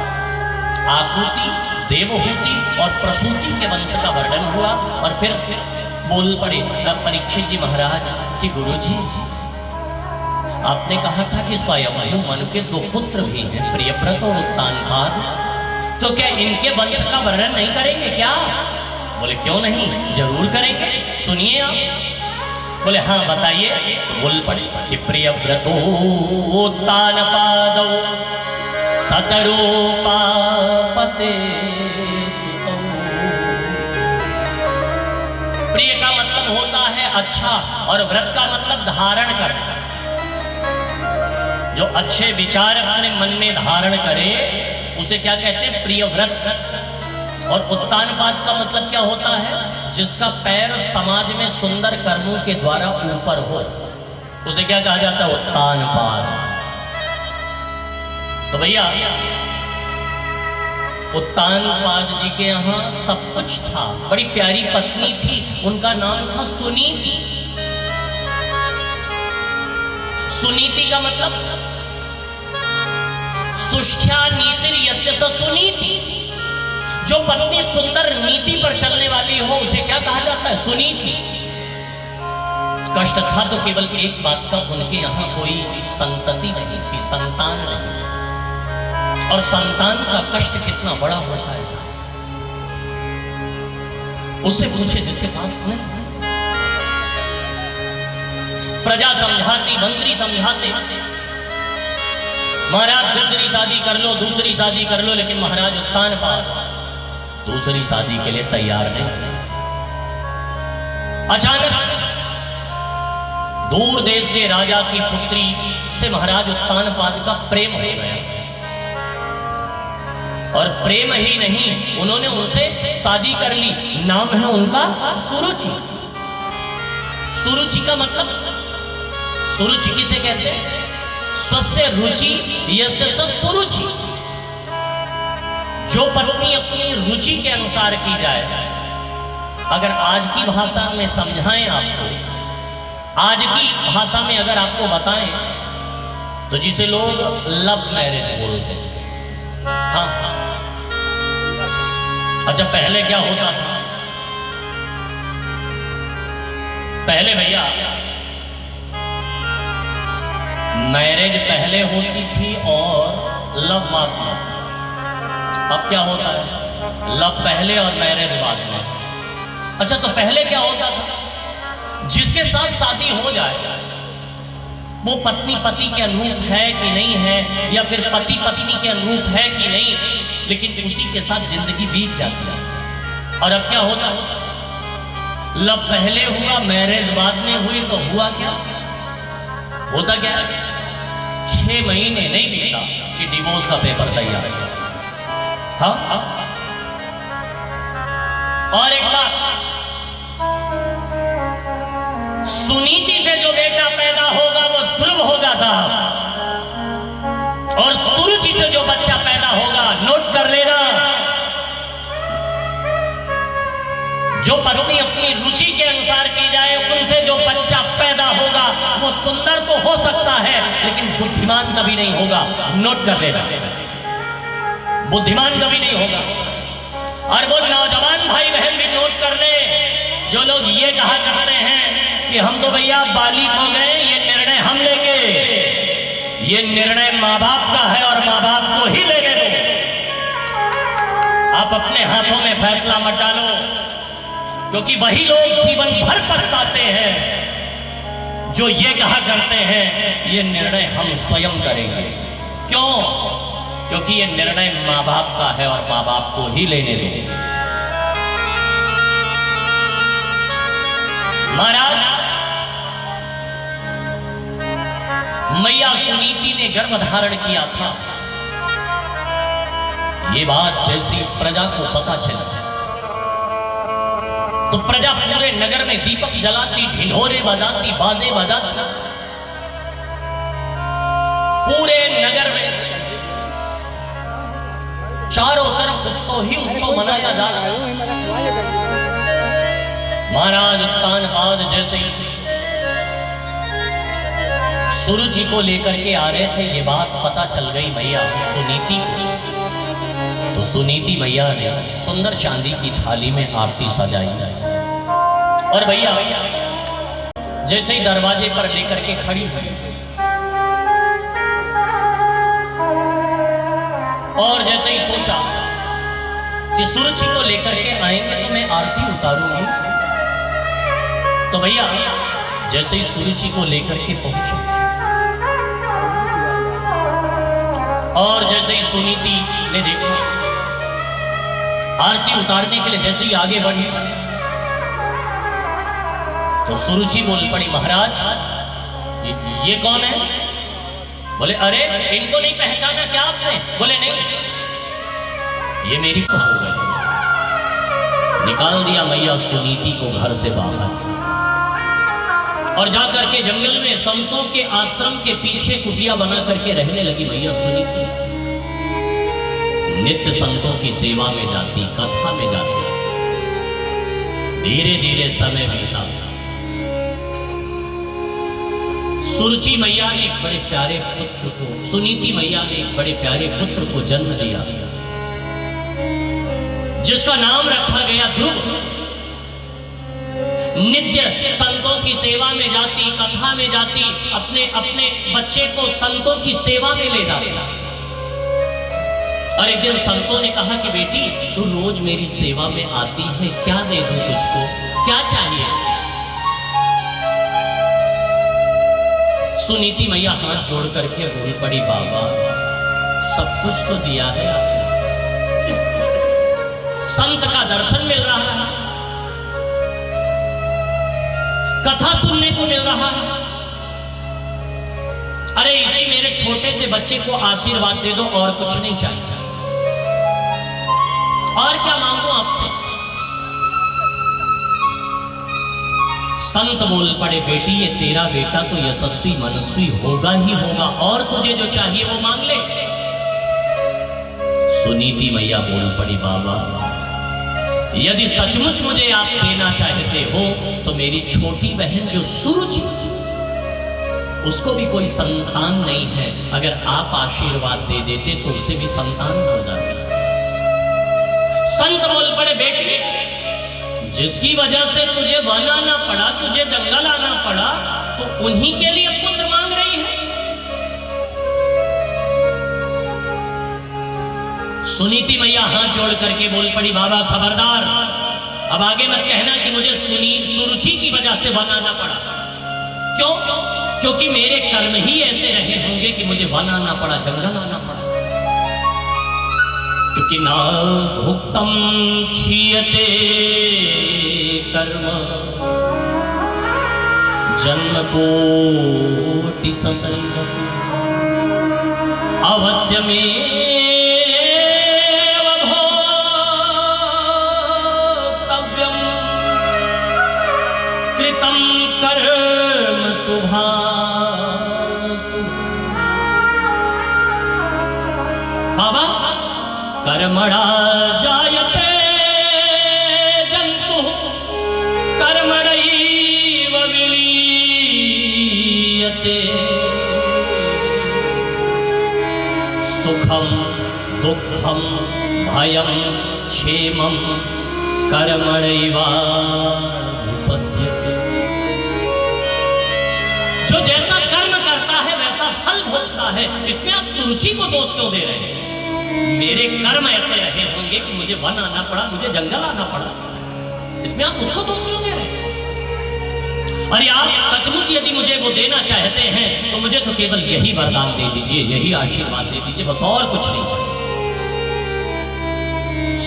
S1: आकुति, देवहूति और प्रसूति के वंश का वर्णन हुआ। और फिर बोल पड़े परीक्षित जी महाराज कि गुरु जी आपने कहा था कि स्वयं मनु के 2 पुत्र भी हैं, प्रियव्रत और उत्तानपाद, तो क्या इनके वंश का वर्णन नहीं करेंगे क्या? बोले क्यों नहीं, जरूर करेंगे, सुनिए आप। बोले हाँ बताइए। तो बोल पड़े कि प्रियव्रतो उत्तानपादौ सतरूपापते सुतौ। प्रिय का मतलब होता है अच्छा, और व्रत का मतलब धारण करना। जो अच्छे विचार अपने मन में धारण करे उसे क्या कहते हैं? प्रिय व्रत। और उत्तानपाद का मतलब क्या होता है? जिसका पैर समाज में सुंदर कर्मों के द्वारा ऊपर हो, उसे क्या कहा जाता है? उत्तानपाद। तो भैया उत्तानपाद जी के यहाँ सब कुछ था। बड़ी प्यारी पत्नी थी, उनका नाम था सुनीति। सुनीति का मतलब सुष्ठ्या नीति सुनीति। जो पत्नी सुंदर नीति पर चलने वाली हो उसे क्या कहा जाता है? सुनीति। कष्ट था तो केवल एक बात का, उनके यहाँ कोई संतति नहीं थी, संतान नहीं थी। और संतान का कष्ट कितना बड़ा होता है उससे पूछे जिसके पास नहीं। प्रजा समझाती, मंत्री समझाते, महाराज दूसरी शादी कर लो, दूसरी शादी कर लो, लेकिन महाराज उत्तानपाद दूसरी शादी के लिए तैयार नहीं। अचानक दूर देश के राजा की पुत्री से महाराज उत्तानपाद का प्रेम हो गया। और प्रेम ही नहीं, उन्होंने उनसे शादी कर ली। नाम है उनका सुरुचि। सुरुचि का मतलब, सुरुचि किसे कहते हैं? स्वस्य रुचि यस्य सुरुचि। जो पत्नी अपनी रुचि के अनुसार की जाए। अगर आज की भाषा में समझाएं आपको, आज की भाषा में अगर आपको बताएं तो जिसे लोग लव मैरिज बोलते हैं, हाँ अच्छा पहले क्या होता था? पहले भैया मैरिज पहले होती थी और लव बाद में। अब क्या होता है? लव पहले और मैरिज बाद में। अच्छा तो पहले क्या होता था? जिसके साथ शादी हो जाए वो पत्नी पति के अनुरूप है कि नहीं है, या फिर पति पत्नी के अनुरूप है कि नहीं, लेकिन उसी के साथ जिंदगी बीत जाती है। और अब क्या होता? लव पहले हुआ, मैरिज बाद में हुई, तो हुआ क्या? होता क्या? 6 महीने नहीं बीता कि डिवोर्स का पेपर तैयार। हाँ। और एक बात, सुनीति से जो बेटा पैदा होगा वो ध्रुव होगा साहब, और सुरुचि से जो बच्चा पैदा होगा, नोट कर लेना, जो पत्नी अपनी रुचि के अनुसार की जाए उनसे जो बच्चा पैदा होगा वो सुंदर तो हो सकता है लेकिन बुद्धिमान कभी नहीं होगा। नोट कर लेना, बुद्धिमान कभी नहीं होगा। और वो नौजवान भाई बहन भी नोट कर ले, जो लोग ये कहा करते हैं कि हम तो भैया बालिग हो गए, ये निर्णय हम लेंगे, ये निर्णय माँ बाप का है और माँ बाप को ही लेने दो। आप अपने हाथों में फैसला मत डालो, क्योंकि वही लोग जीवन भर पछताते हैं जो ये कहा करते हैं ये निर्णय हम स्वयं करेंगे। क्यों? क्योंकि ये निर्णय माँ बाप का है और माँ बाप को ही लेने दो। महाराज, मैया सुनीति ने गर्भ धारण किया था। ये बात जैसी प्रजा को पता चला तो प्रजा पूरे नगर में दीपक जलाती, ढिंढोरे बजाती, बाजे बजाती, पूरे नगर में चारों तरफ उत्सव ही उत्सव मनाया जा रहा है। महाराज उत्तान बाद जैसे सुरुचि को लेकर के आ रहे थे, ये बात पता चल गई मैया सुनीति को। तो सुनीति मैया ने सुंदर चांदी की थाली में आरती सजाई और भैया जैसे ही दरवाजे पर लेकर के खड़ी हुई और जैसे ही सोचा कि सुरुचि को लेकर के आएंगे तो मैं आरती उतारूंगी, तो भैया जैसे ही सुरुचि को लेकर के पहुंचे और जैसे ही सुनीति ने देखा आरती उतारने के लिए जैसे ही आगे बढ़ी तो सुरुचि बोल पड़ी, महाराज ये कौन है? बोले अरे इनको नहीं पहचाना क्या आपने? बोले नहीं, ये मेरी बहू है। निकाल दिया मैया सुनीति को घर से बाहर और जाकर के जंगल में संतों के आश्रम के पीछे कुटिया बना करके रहने लगी मैया सुनीति। नित्य संतों की सेवा में जाती, कथा में जाती। धीरे धीरे समय बीता। सुरुचि मैया ने एक बड़े प्यारे पुत्र को, सुनीति मैया ने एक बड़े प्यारे पुत्र को जन्म दिया जिसका नाम रखा गया ध्रुव। नित्य संतों की सेवा में जाती, कथा में जाती, अपने अपने बच्चे को संतों की सेवा में ले जाती। और एक दिन संतों ने कहा कि बेटी तू रोज मेरी सेवा में आती है, क्या दे दूं तुझको, क्या चाहिए? सुनीति मैया हाथ जोड़ करके रोल पड़ी, बाबा सब कुछ तो दिया है आपने, संत का दर्शन मिल रहा है, कथा सुनने को मिल रहा है, अरे इसी मेरे छोटे से बच्चे को आशीर्वाद दे दो, और कुछ नहीं चाहिए, और क्या मांगू आपसे? संत बोल पड़े, बेटी ये तेरा बेटा तो यशस्वी मनस्वी होगा ही होगा, और तुझे जो चाहिए वो मांग ले। सुनीति मैया बोल पड़ी, बाबा यदि सचमुच मुझे आप देना चाहते हो तो मेरी छोटी बहन जो सुरुचि, उसको भी कोई संतान नहीं है, अगर आप आशीर्वाद दे देते तो उसे भी संतान हो जाती। संत बोल पड़े, बेटी जिसकी वजह से तुझे वन आना पड़ा, तुझे जंगल आना पड़ा, तो उन्हीं के लिए पुत्र मांग रही है। सुनीति मैया हाथ जोड़ करके बोल पड़ी, बाबा खबरदार, अब आगे मत कहना कि मुझे सुरुचि की वजह से वन आना पड़ा। क्यों? क्योंकि मेरे कर्म ही ऐसे रहे होंगे कि मुझे वन आना पड़ा, जंगल आना पड़ा। क्योंकि ना भुक्तम क्षीयते कर्म जन्म कोटि संग अवश्य में बाबा कर्मणा जायते जन्तु कर्मणैव विलीयते सुखम दुःखम भयम क्षेमम कर्मणैव विपद्यते। जो जैसा कर्म करता है वैसा फल भोगता है। इसमें आप सुरुचि को दोष क्यों दे रहे हैं? मेरे कर्म ऐसे रहे होंगे कि मुझे वन आना पड़ा, मुझे जंगल आना पड़ा, इसमें आप उसको दोष क्यों दे रहे हैं? और यार सचमुच यदि मुझे वो देना चाहते हैं तो मुझे तो केवल यही वरदान दे दीजिए, यही आशीर्वाद दे दीजिए, बस और कुछ नहीं चाहिए।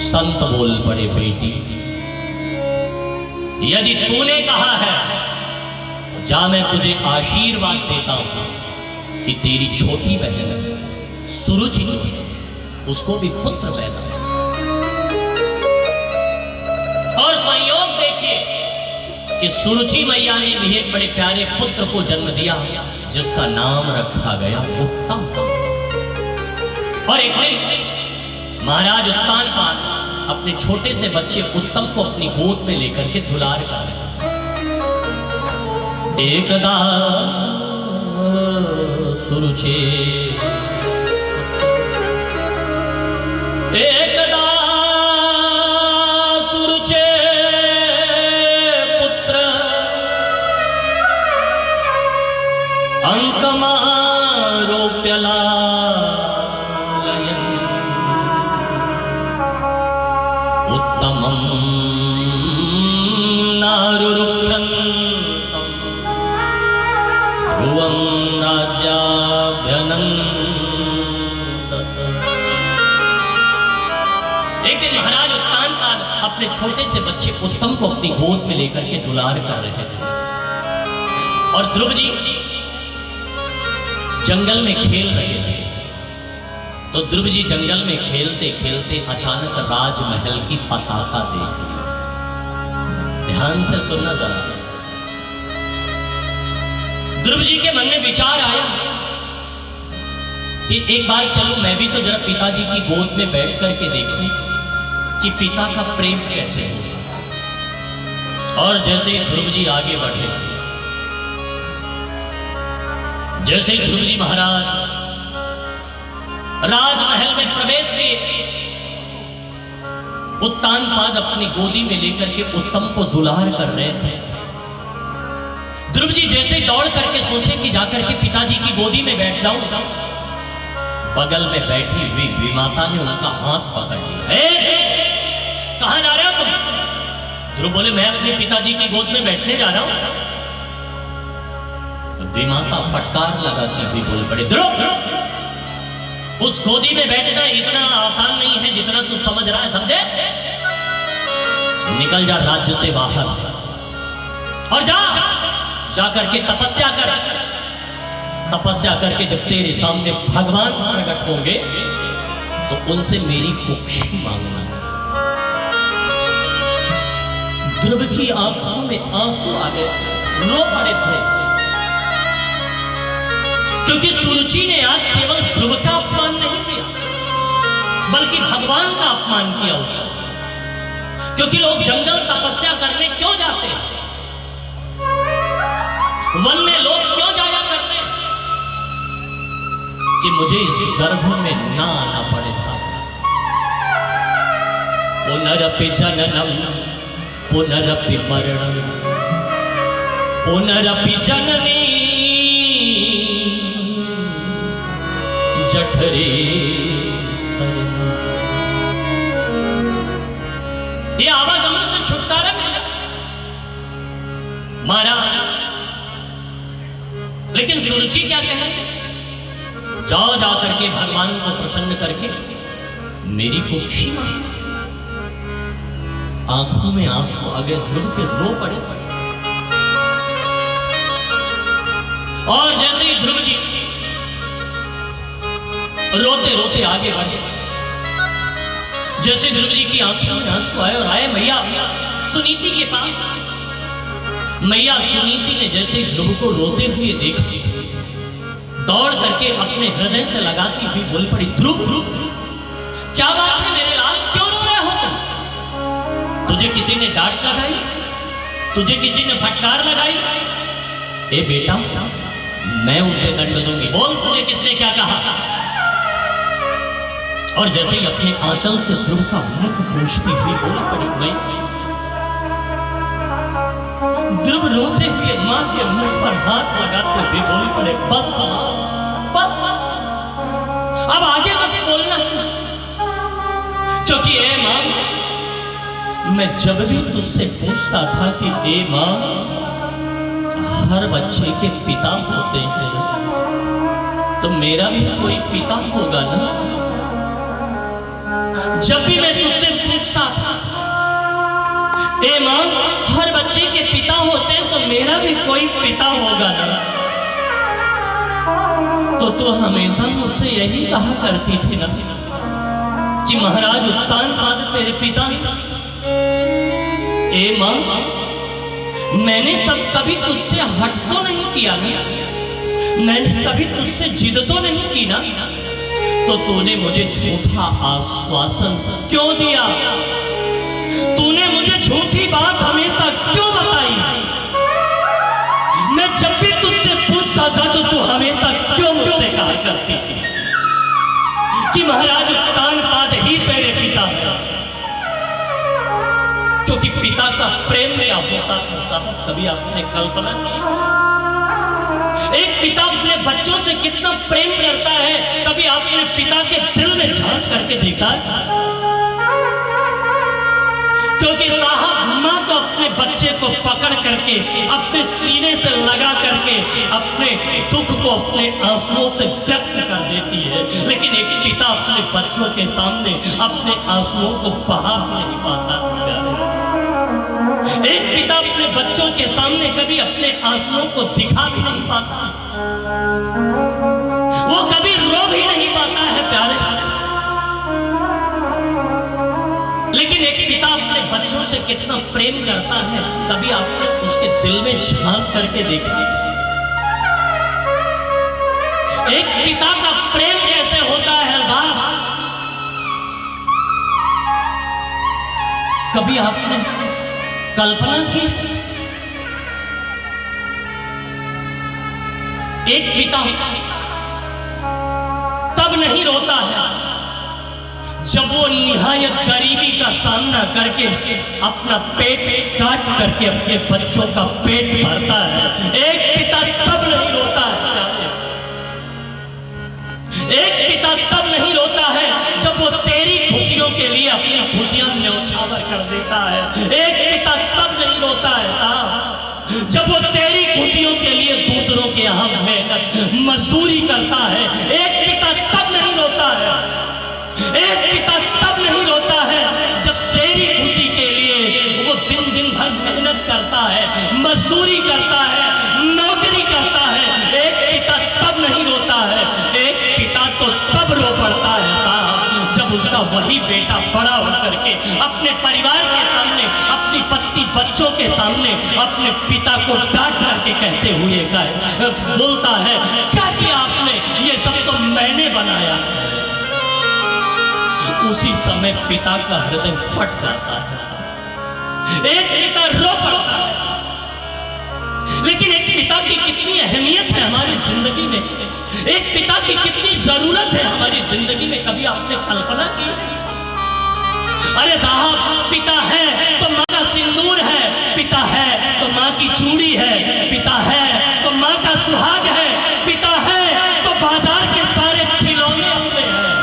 S1: संत बोल पड़े, बेटी यदि तूने कहा है तो जा, मैं तुझे आशीर्वाद देता हूं कि तेरी छोटी बहन सुरुचि उसको भी पुत्र पैदा। और संयोग देखिए कि सुरुचि मैया ने भी एक बड़े प्यारे पुत्र को जन्म दिया जिसका नाम रखा गया उत्तम। और एक महाराज उत्तानपाद अपने छोटे से बच्चे उत्तम को अपनी गोद में लेकर के दुलार कर रहे। एकदा सुरुचे एकदा सुरुचे पुत्र अंकमारोप्यलालयन् उत्तमं नारुरुक्षन्तम् ध्रुवं राज्याभ्यनन्दत। एक दिन महाराज उत्तानपाद अपने छोटे से बच्चे उत्तम को अपनी गोद में लेकर के दुलार कर रहे थे और ध्रुव जी जंगल में खेल रहे थे। तो ध्रुव जी जंगल में खेलते खेलते अचानक राजमहल की पताका देखी। ध्यान से सुनना जरा। ध्रुव जी के मन में विचार आया कि एक बार चलो मैं भी तो जरा पिताजी की गोद में बैठ करके देखूं कि पिता का प्रेम कैसे है। और जैसे ही ध्रुव जी आगे बढ़े, जैसे ही ध्रुव जी महाराज राजमहल में प्रवेश किए, उत्तानपाद अपनी गोदी में लेकर के उत्तम को दुलार कर रहे थे। ध्रुव जी जैसे दौड़ करके सोचे कि जाकर के पिताजी की गोदी में बैठ जाऊं, बगल में बैठी हुई विमाता ने उनका हाथ पकड़ लिया। कहां जा रहे हो तुम? ध्रुव बोले, मैं अपने पिताजी की गोद में बैठने जा रहा हूं। विमाता फटकार लगाती हुई बोल पड़े, ध्रुव उस गोदी में बैठना इतना आसान नहीं है जितना तू समझ रहा है, समझे? निकल जा राज्य से बाहर और जा करके तपस्या कर। तपस्या करके जब तेरे सामने भगवान प्रकट होंगे तो उनसे मेरी कुक्षी मांगना। ध्रुव की आंखों में आंसू आ गए, रो पड़े थे, क्योंकि सुरुचि ने आज केवल ध्रुव का अपमान नहीं किया बल्कि भगवान का अपमान किया उसे। क्योंकि लोग जंगल तपस्या करने क्यों जाते हैं, वन में लोग क्यों जाया करते हैं? कि मुझे इस गर्भ में ना आना पड़े साहब। पुनरपि जननम पुनरपि मरणम पुनरपि जननी जठरे शयनम। ये आवागमन से छुटकारा मिला मारा। लेकिन सुरुचि क्या कहे, जाओ जाकर के भगवान को प्रसन्न करके मेरी कुक्षी मां। आंखों में आंसू आ गए, ध्रुव के रो पड़े। और जैसे ही ध्रुव जी रोते रोते आगे बढ़े, जैसे ध्रुव जी की आंखों में आंसू आए और आए मैया सुनीति के पास। मैया सुनीति ने जैसे ध्रुव को रोते हुए देखा, दौड़ करके अपने हृदय से लगाती हुई बोल पड़ी, ध्रुव ध्रुव क्या बात है मेरे लाल, क्यों रो रहे हो तुम? तुझे किसी ने डांट लगाई, तुझे किसी ने फटकार लगाई? ए बेटा मैं उसे दंड दूंगी, बोल तुझे किसने क्या कहा? और जैसे ही अपने आंचल से ध्रुव का मुख पूछती हुई बोल पड़ी, मैं ध्रुव रोते हुए मां के मुंह पर हाथ लगाते हुए बोल पड़े, बस बस अब आगे मत बोलना, क्योंकि ए मां मैं जब भी तुझसे पूछता था कि ए मां हर बच्चे के पिता होते हैं, तो मेरा भी कोई पिता होगा ना। जब भी मैं तुझसे पूछता था ए मां हर बच्चे के पिता होते हैं, तो मेरा भी कोई पिता होगा ना। तो तू हमेशा मुझसे यही कहा करती थी ना कि महाराज उत्तानपाद तेरे पिता। ए मां मैंने तब कभी तुझसे हट तो नहीं किया ना, मैंने कभी तुझसे जिद तो नहीं की ना, तो तूने मुझे झूठा आश्वासन क्यों दिया? तूने मुझे झूठी बात हमेशा क्यों बताई? मैं जब भी तुझसे पूछता था तो तू हमेशा क्यों मुझसे कहा करती थी कि महाराज उत्तानपाद ही तेरे पिता है? क्योंकि पिता का प्रेम क्या होता था कभी आपने कल्पना की? एक पिता अपने बच्चों से कितना प्रेम करता है, कभी आपने पिता के दिल में झांक करके देखा? क्योंकि साहब मां तो अपने बच्चे को पकड़ करके अपने सीने से लगा करके अपने दुख को अपने आंसुओं से व्यक्त कर देती है, लेकिन एक पिता अपने बच्चों के सामने अपने आंसुओं को बहा नहीं पाता। एक पिता अपने बच्चों के सामने कभी अपने आंसुओं को दिखा भी नहीं पाता, वो कभी रो भी नहीं पाता है प्यारे। लेकिन एक पिता अपने बच्चों से कितना प्रेम करता है, कभी आपने उसके दिल में झांक करके देखा? एक पिता का प्रेम कैसे होता है साहब, कभी आपने कल्पना की? एक पिता तब नहीं रोता है जब वो निहायत गरीबी का सामना करके अपना पेट काट करके अपने बच्चों का पेट भरता है। एक पिता तब नहीं रोता है, एक पिता तब नहीं रोता है जब वो तेरी खुशियों के लिए अपनी खुशियां न्यौछावर कर देता है। एक पिता तब नहीं रोता है जब वो तेरी खुशियों के लिए दूसरों के यहाँ मेहनत मजदूरी करता है। एक पिता तब नहीं रोता है, एक पिता तब नहीं रोता है जब तेरी खुशी के लिए वो दिन दिन भर मेहनत करता है, मजदूरी करता है, नौकरी करता है। एक पिता तब नहीं रोता है, एक पिता तो तब रो पड़ता है जब उसका वही बेटा बड़ा होकर के अपने परिवार के सामने, अपनी पत्नी बच्चों के सामने अपने पिता को डांट करके कहते हुए बोलता है, क्या किया आपने? ये सब तो मैंने बनाया। उसी समय पिता का हृदय फट जाता है, एक पिता रो पड़ता है। लेकिन एक पिता की कितनी अहमियत है हमारी जिंदगी में, एक पिता की कितनी जरूरत है हमारी जिंदगी में, कभी आपने कल्पना की? अरे साहब, पिता है तो माँ का सिंदूर है, पिता है तो माँ की चूड़ी है, पिता है तो माँ का सुहाग है, पिता है तो बाजार के सारे खिलौने अपने हैं,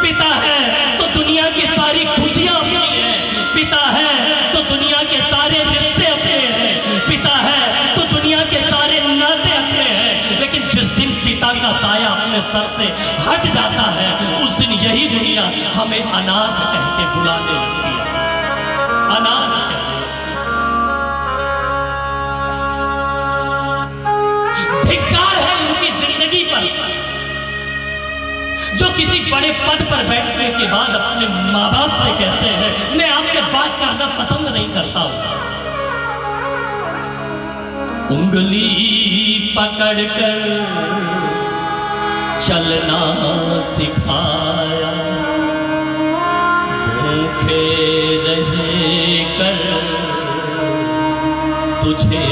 S1: पिता है तो दुनिया की सारी खुशियां अपनी हैं, पिता है तो दुनिया के सारे रिश्ते अपने हैं, पिता है तो दुनिया के सारे नाते अपने हैं। लेकिन जिस दिन पिता का साया अपने सर से हट जाता है, उस दिन यही दुनिया हमें अनाथ कह के बुलाने लगती है। अनाथ धिक्कार है उनकी जिंदगी पर, जो किसी बड़े पद पर बैठने के बाद अपने माँ बाप से कहते हैं मैं आपसे बात करना पसंद नहीं करता हूं। उंगली पकड़कर चलना सिखाया, भूखे रहे कर तुझे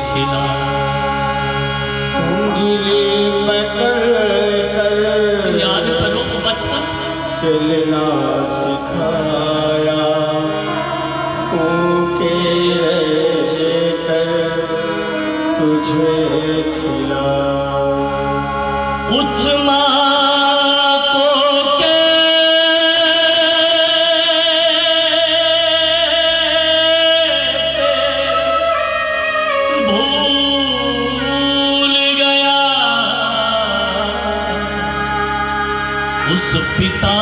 S1: खिला,
S2: उंगली पकड़ कर
S1: याद करो बचपन,
S2: चलना सिखाया, भूखे रहकर तुझे खिला।
S1: उस माँ को भूल गया, उस पिता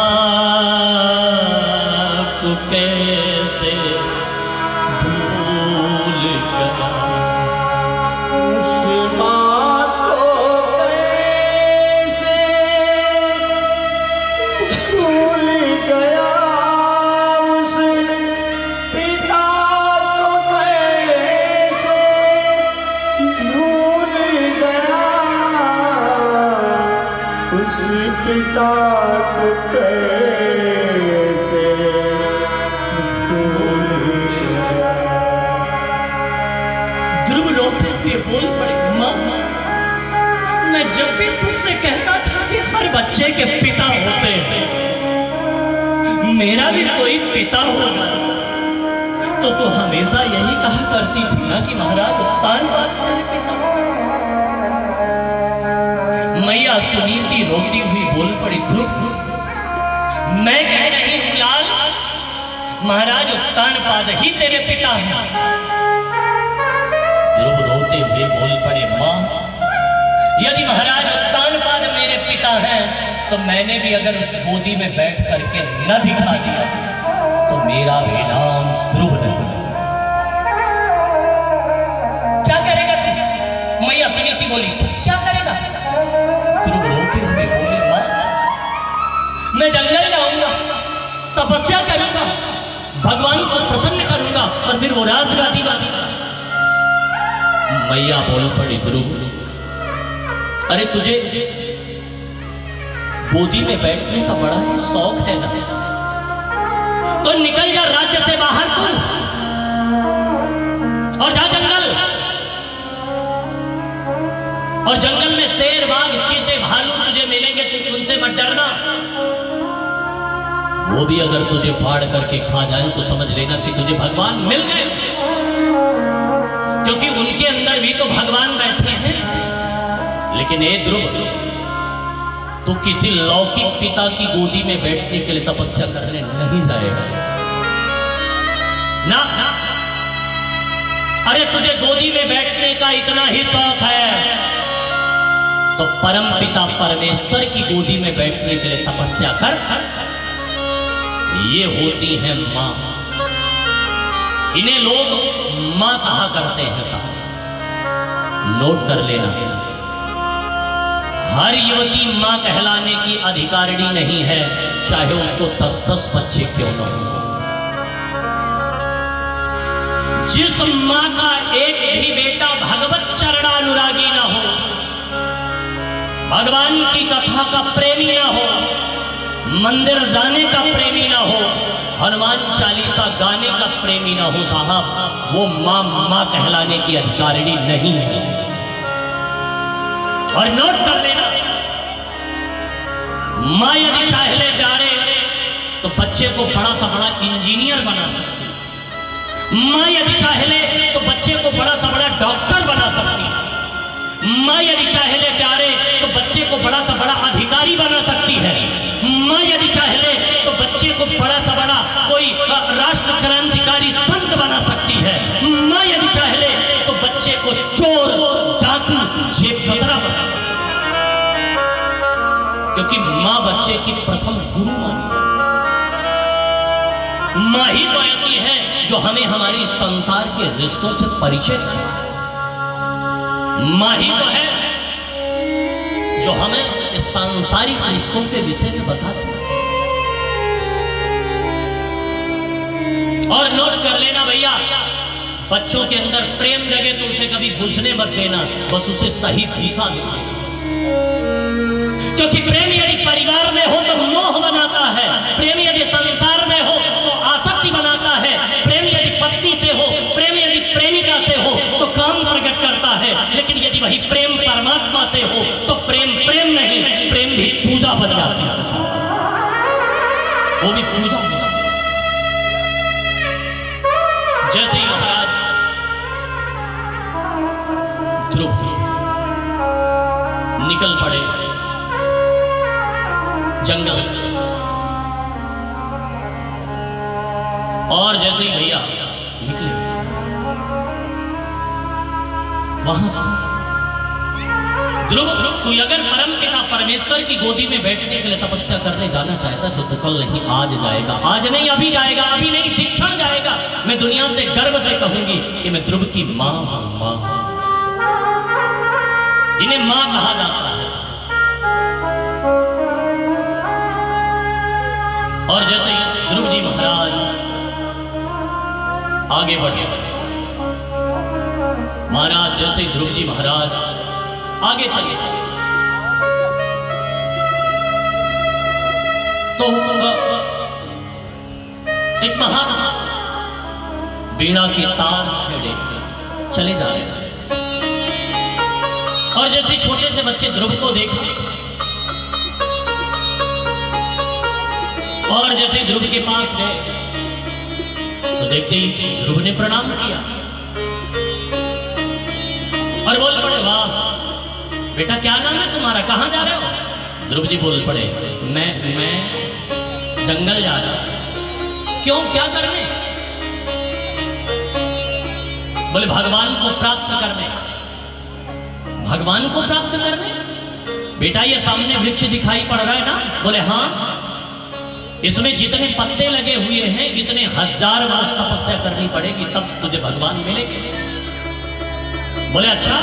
S1: को कैसे भूल गया,
S2: उस माँ को कैसे भूल गया, उस पिता को कैसे भूल गया, उस पिता को कैसे भूल गया।
S1: ध्रुव रोते हुए बोल पड़े, माँ मैं जब भी तुझसे कहता था कि हर बच्चे के पिता होते हैं, मेरा भी कोई पिता होगा, तो तू हमेशा यही कहा करती थी ना कि महाराज उत्तानपाद तेरे पिता। मैया सुनीति रोती हुई बोल पड़ी, ध्रुव मैं कह रही हूं लाल, महाराज उत्तानपाद ही तेरे पिता हैं। ध्रुव रोते हुए बोल पड़े, माँ यदि महाराज उत्तानपाद मेरे पिता हैं, तो मैंने भी अगर उस गोदी में बैठ करके न दिखा दिया तो मेरा भी नाम ध्रुव नहीं। क्या करेगा तू? मैया सुनीति बोली, क्या करेगा? ध्रुव रोते हुए बोले, माँ मैं जंगल जाऊंगा, तपस्या करूंगा, भगवान को प्रसन्न करूंगा और फिर वो राजगादी बांधूंगा। मैया बोल पड़ी, ध्रुव अरे तुझे गोदी में बैठने का बड़ा ही शौक है ना, तो निकल जा राज्य से बाहर तू और जा जंगल, और जंगल में शेर बाघ चीते भालू तुझे मिलेंगे, तुम उनसे मत डरना। वो भी अगर तुझे फाड़ करके खा जाए तो समझ लेना कि तुझे भगवान मिल गए, क्योंकि उनके अंदर भी तो भगवान बैठे हैं। लेकिन ए ध्रुव, तू किसी लौकिक पिता की गोदी में बैठने के लिए तपस्या करने नहीं जाएगा ना, ना। अरे तुझे गोदी में बैठने का इतना ही शौक है तो परम पिता परमेश्वर की गोदी में बैठने के लिए तपस्या कर। ये होती है मां, इन्हें लोग मां कहा करते हैं साहब, नोट कर लेना। हर युवती मां कहलाने की अधिकारिणी नहीं है, चाहे उसको 10-10 बच्चे क्यों न हो। जिस मां का एक भी बेटा भगवत चरणानुरागी ना हो, भगवान की कथा का प्रेमी ना हो, मंदिर जाने का प्रेमी ना हो, हनुमान चालीसा गाने का प्रेमी ना हो साहब, वो मां मां कहलाने की अधिकारिणी नहीं है। और नोट कर लेना, मां यदि चाहे ले प्यारे तो बच्चे को बड़ा सा बड़ा इंजीनियर बना सकती है। माँ यदि चाहे ले तो बच्चे को बड़ा सा बड़ा डॉक्टर बना सकती है। माँ यदि चाहे ले प्यारे तो बच्चे को बड़ा सा बड़ा अधिकारी बना सकती है। माँ यदि चाहे ले तो बच्चे को बड़ा सा बड़ा कोई राष्ट्र क्रांतिकारी संत बना सकती है। माँ यदि चाहे ले तो बच्चे को चोर, डाकू, जेब कतरा बना सकती है, क्योंकि माँ बच्चे की प्रथम गुरु मानी। माँ ही तो ऐसी है जो हमें हमारी संसार के रिश्तों से परिचय कराती है। माँ ही तो है जो हमें इस सांसारिक रिश्तों के विषय में बताती है। और नोट कर लेना भैया, बच्चों के अंदर प्रेम जगे तो उसे कभी घुसने मत देना, बस उसे सही दिशा देना। क्योंकि प्रेम यदि परिवार में हो तो मोह बनाता है, प्रेम यदि संसार में हो तो आसक्ति बनाता है, प्रेम यदि पत्नी से हो, प्रेम यदि प्रेमिका से हो तो काम प्रकट करता है। लेकिन यदि वही प्रेम परमात्मा से हो तो प्रेम प्रेम नहीं, प्रेम भी पूजा बन जाती है, वो भी पूजा। जैसे ही महाराज ध्रुव निकल पड़े जंगल, और जैसे ही भैया निकले वहां से ध्रुव, तू अगर परम पिता परमेश्वर की गोदी में बैठने के लिए तपस्या करने जाना चाहता तो कल नहीं आज जाएगा, आज नहीं अभी जाएगा, अभी नहीं शिक्षण जाएगा। मैं दुनिया से गर्व से कहूंगी कि मैं ध्रुव की मां हूं, मां। इन्हें मां कहा जाता है। और जैसे ही ध्रुव जी महाराज आगे बढ़े, महाराज जैसे ही ध्रुव जी महाराज आगे चले तो एक महान बीणा के तार छेड़े चले जा रहे थे। और जैसे छोटे से बच्चे ध्रुव को देखा और जैसे ध्रुव के पास गए तो देखते ही ध्रुव ने प्रणाम किया और बोल पड़े, वाह बेटा क्या नाम है तुम्हारा, कहां जा रहे हो? ध्रुव जी बोल पड़े, मैं जंगल जा रहा हूं। क्यों, क्या करने? बोले भगवान को प्राप्त करने। भगवान को प्राप्त करने? बेटा ये सामने वृक्ष दिखाई पड़ रहा है ना? बोले हाँ, इसमें जितने पत्ते लगे हुए हैं इतने 1000 वर्ष तपस्या करनी पड़ेगी तब तुझे भगवान मिलेंगे। बोले अच्छा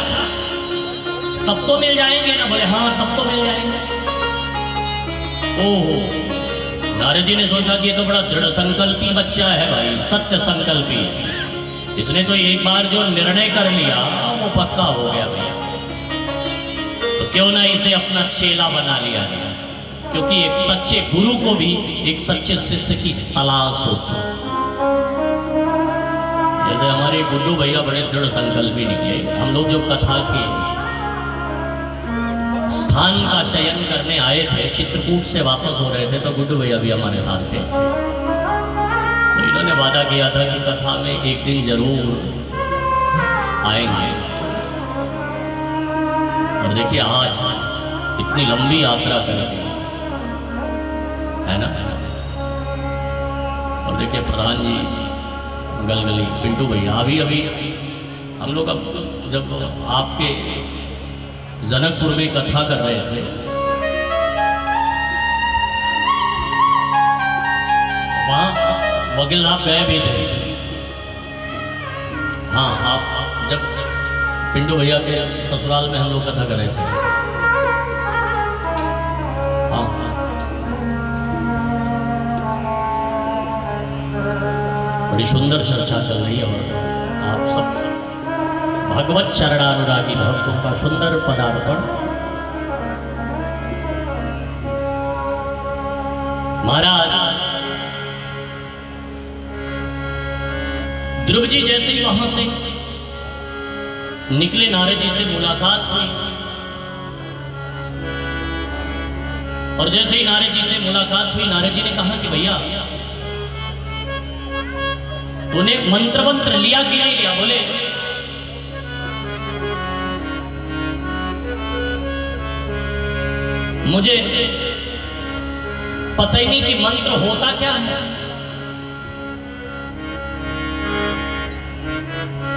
S1: तब तो मिल जाएंगे ना? बोले हाँ तब तो मिल जाएंगे। ओहो, नारद जी ने सोचा कि ये तो बड़ा दृढ़ संकल्पी बच्चा है भाई, सत्य संकल्पी। इसने तो एक बार जो निर्णय कर लिया वो पक्का हो गया भाई, तो क्यों ना इसे अपना चेला बना लिया गया। क्योंकि एक सच्चे गुरु को भी एक सच्चे शिष्य की तलाश होती है। जैसे हमारे गुड्डू भैया बड़े दृढ़ संकल्पी निकले। हम लोग जो कथा के स्थान का चयन करने आए थे, चित्रकूट से वापस हो रहे थे, तो गुड्डू भैया भी हमारे साथ थे। तो इन्होंने वादा किया था कि कथा में एक दिन जरूर आएंगे। और देखिए आज इतनी लंबी यात्रा करेंगे, है ना? और देखिए प्रधान जी गलगली पिंटू भैया अभी हम लोग अब जब आपके जनकपुर में कथा कर रहे थे वहां वकील आप गए भी थे। हाँ, आप जब पिंटू भैया के ससुराल में हम लोग कथा कर रहे थे। हाँ, बड़ी सुंदर चर्चा चल रही है और आप सब भगवत चरणानुरागी भक्तों का सुंदर पदार्पण। महाराज ध्रुव जी जैसे ही वहां से निकले, नारद जी से मुलाकात हुई और जैसे ही नारद जी से मुलाकात हुई, नारद जी ने कहा कि भैया तूने मंत्र लिया कि नहीं लिया? बोले मुझे पता ही नहीं कि मंत्र होता क्या है,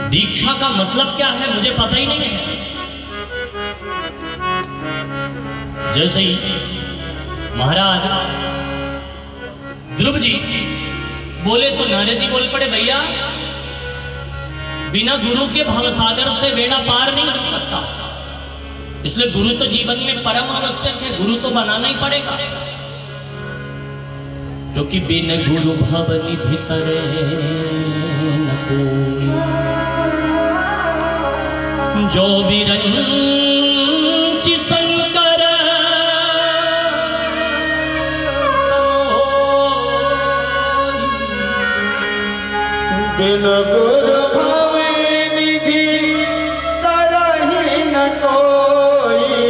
S1: दीक्षा का मतलब क्या है मुझे पता ही नहीं है। जैसे ही महाराज ध्रुव जी बोले तो नारद जी बोल पड़े, भैया बिना गुरु के भवसागर से बेड़ा पार नहीं हो सकता, इसलिए गुरु तो जीवन में परम आवश्यक है, गुरु तो बनाना ही पड़ेगा, क्योंकि बिन गुरु भव निधि तरे न कोई, जो विरंचित शंकर
S2: बिन गुरु भव निधि तरहि न कोई,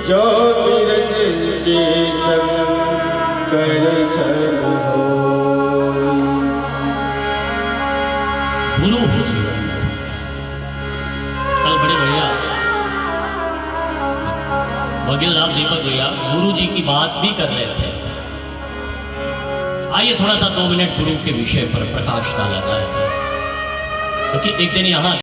S2: जो विरंचि शंकर सन होई।
S1: गुरु हो जीवन में। कल बड़े भैया वकील राम दीपक भैया गुरु जी की बात भी कर रहे थे। आइए थोड़ा सा 2 मिनट गुरु के विषय पर प्रकाश डाला जाए, क्योंकि एक दिन यहाँ